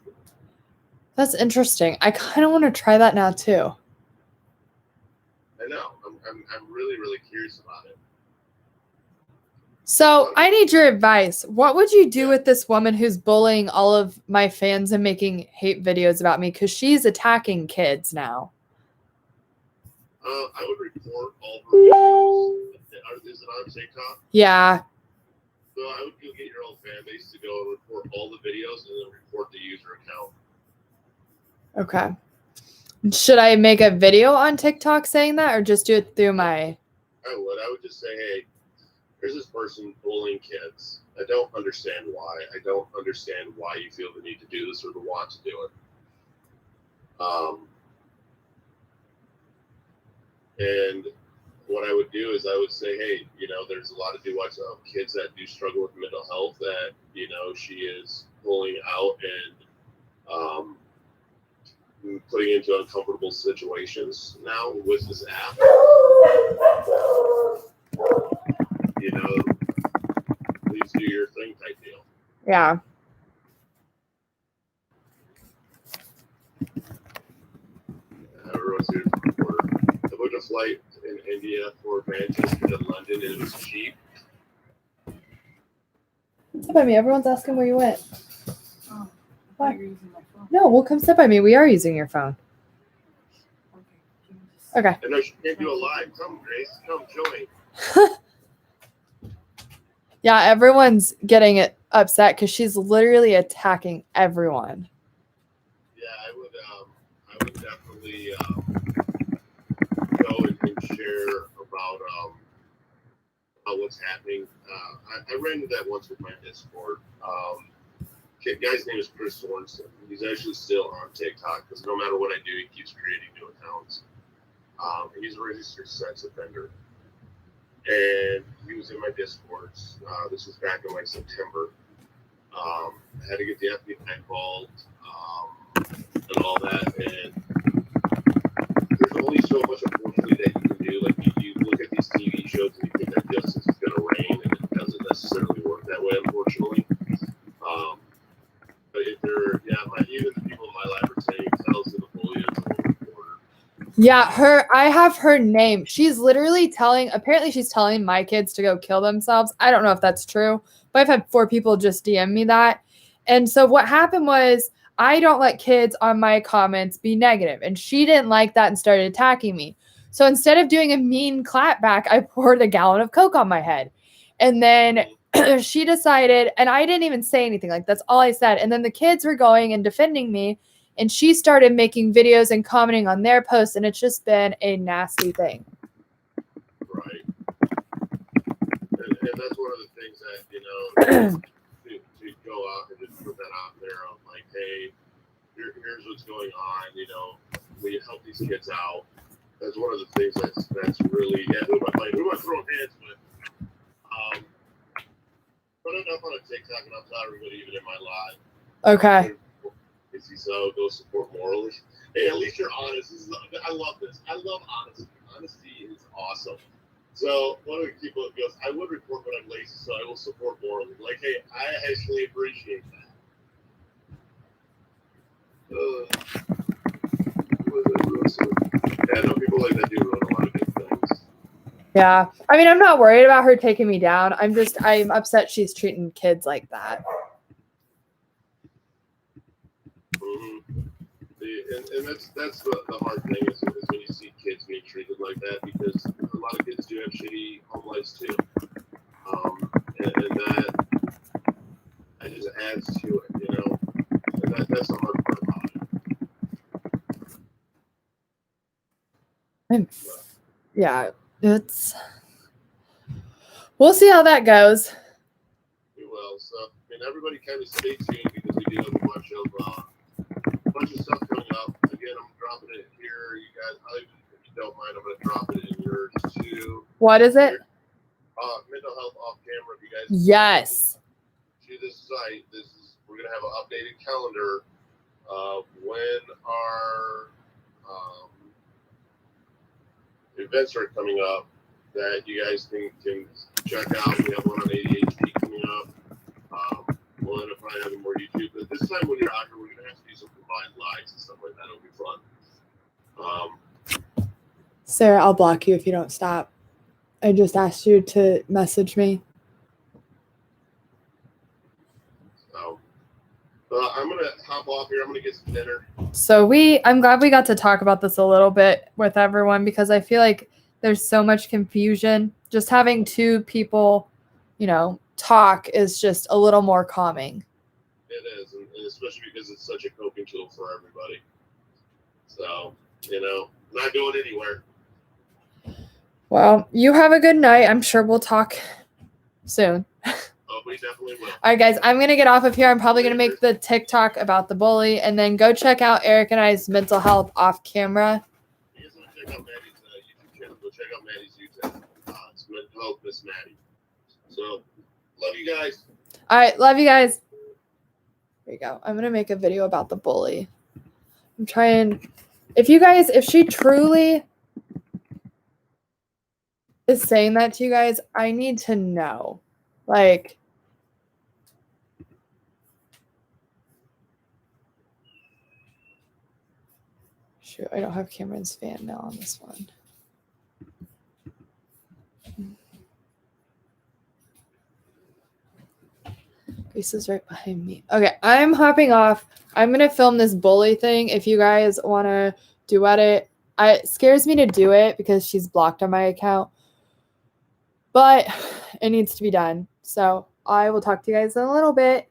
[SPEAKER 1] That's interesting. I kind of want to try that now too.
[SPEAKER 3] I know. I'm really, really curious about it.
[SPEAKER 1] So I need your advice. What would you do with this woman who's bullying all of my fans and making hate videos about me? Because she's attacking kids now.
[SPEAKER 3] I would report all her videos. Is it on TikTok?
[SPEAKER 1] Yeah.
[SPEAKER 3] So I would go get your own fan base to go and report all the videos and then report the user account.
[SPEAKER 1] Okay. Should I make a video on TikTok saying that, or just do it through my...
[SPEAKER 3] I would just say, hey, here's this person bullying kids. I don't understand why. I don't understand why you feel the need to do this or the want to do it. And what I would do is I would say, hey, there's a lot of kids that do struggle with mental health that, she is pulling out and putting into uncomfortable situations now with this app. Please do your thing type deal.
[SPEAKER 1] Yeah.
[SPEAKER 3] Everyone's here to reporter. I booked a flight in India for Manchester to London, and it was cheap.
[SPEAKER 1] Sit by me. Everyone's asking where you went.
[SPEAKER 2] Oh,
[SPEAKER 1] Why?
[SPEAKER 2] you're using my phone.
[SPEAKER 1] No, we'll come sit by me. We are using your phone. Okay.
[SPEAKER 3] I know she can't do a live. Come, Grace. Come, join.
[SPEAKER 1] Yeah, everyone's getting upset because she's literally attacking everyone.
[SPEAKER 3] Yeah, I would definitely go and share about what's happening. I ran into that once with my Discord. Guy's name is Chris Sorensen. He's actually still on TikTok because no matter what I do, he keeps creating new accounts. He's a registered sex offender. And he was in my Discords. This was back in like September. I had to get the FBI involved and all that. And there's only so much, unfortunately, that you can do. Like you look at these TV shows and you think that justice is going to reign, and it doesn't necessarily work that way, unfortunately. But even the people in my life are saying, tell us to the bully is a reporter.
[SPEAKER 1] Yeah, I have her name. She's literally apparently she's telling my kids to go kill themselves. I don't know if that's true, but I've had 4 people just DM me that. And so what happened was I don't let kids on my comments be negative, and she didn't like that and started attacking me. So instead of doing a mean clap back, I poured a gallon of Coke on my head. And then she decided, and I didn't even say anything, like that's all I said. And then the kids were going and defending me. And she started making videos and commenting on their posts, and it's just been a nasty thing.
[SPEAKER 3] Right. And that's one of the things that, you know, to go out and just put that out there of like, hey, here's what's going on, you know, we help these kids out. That's one of the things that's really, who am I throwing hands with? Put it up on a TikTok and I'll tell everybody even in my live.
[SPEAKER 1] Okay.
[SPEAKER 3] So go support morally. Hey, at least you're honest. I love this. I love honesty. Honesty is awesome. So one of the people goes, I would report when I'm lazy, so I will support morally. Like, hey, I actually appreciate that. Yeah, no, people like that do ruin a lot of good things.
[SPEAKER 1] Yeah. I mean, I'm not worried about her taking me down. I'm upset she's treating kids like that.
[SPEAKER 3] And that's the hard thing is when you see kids being treated like that, because a lot of kids do have shitty home lives too, and that just adds to it, you know, and that's the hard part about it.
[SPEAKER 1] Yeah, we'll see how that goes.
[SPEAKER 3] We will. So, and everybody kind of stay tuned because we do have a bunch of stuff coming up. Again, I'm dropping it here. You guys, if you don't mind, I'm going to drop it in yours too.
[SPEAKER 1] What is it?
[SPEAKER 3] Mental health off camera. If you guys
[SPEAKER 1] Yes.
[SPEAKER 3] To this site, we're going to have an updated calendar of when our events are coming up that you guys can check out. We have one on ADHD coming up. We'll end up probably having more YouTube, but this time when you're out here, we're going to have to do some combined lives and stuff like that. It'll be fun.
[SPEAKER 1] Sarah, I'll block you if you don't stop. I just asked you to message me.
[SPEAKER 3] So, I'm going to hop off here. I'm going to get some dinner.
[SPEAKER 1] So I'm glad we got to talk about this a little bit with everyone, because I feel like there's so much confusion. Just having 2 people, you know, talk is just a little more calming.
[SPEAKER 3] It is, and especially because it's such a coping tool for everybody. So, you know, not going anywhere.
[SPEAKER 1] Well, you have a good night. I'm sure we'll talk soon.
[SPEAKER 3] Oh, we definitely will.
[SPEAKER 1] All right, guys, I'm going to get off of here. I'm probably going to make the TikTok about the bully, and then go check out Eric and I's mental health off camera.
[SPEAKER 3] You guys want to check out Maddie's YouTube channel, go check out Maddie's YouTube. It's Mental Health Miss Maddie. So, love you guys.
[SPEAKER 1] All right, love you guys. There you go. I'm going to make a video about the bully. I'm trying. If she truly is saying that to you guys, I need to know. Like, shoot, I don't have Cameron's fan mail on this one. Grace is right behind me. Okay, I'm hopping off. I'm going to film this bully thing. If you guys want to duet it, it scares me to do it because she's blocked on my account. But it needs to be done. So I will talk to you guys in a little bit.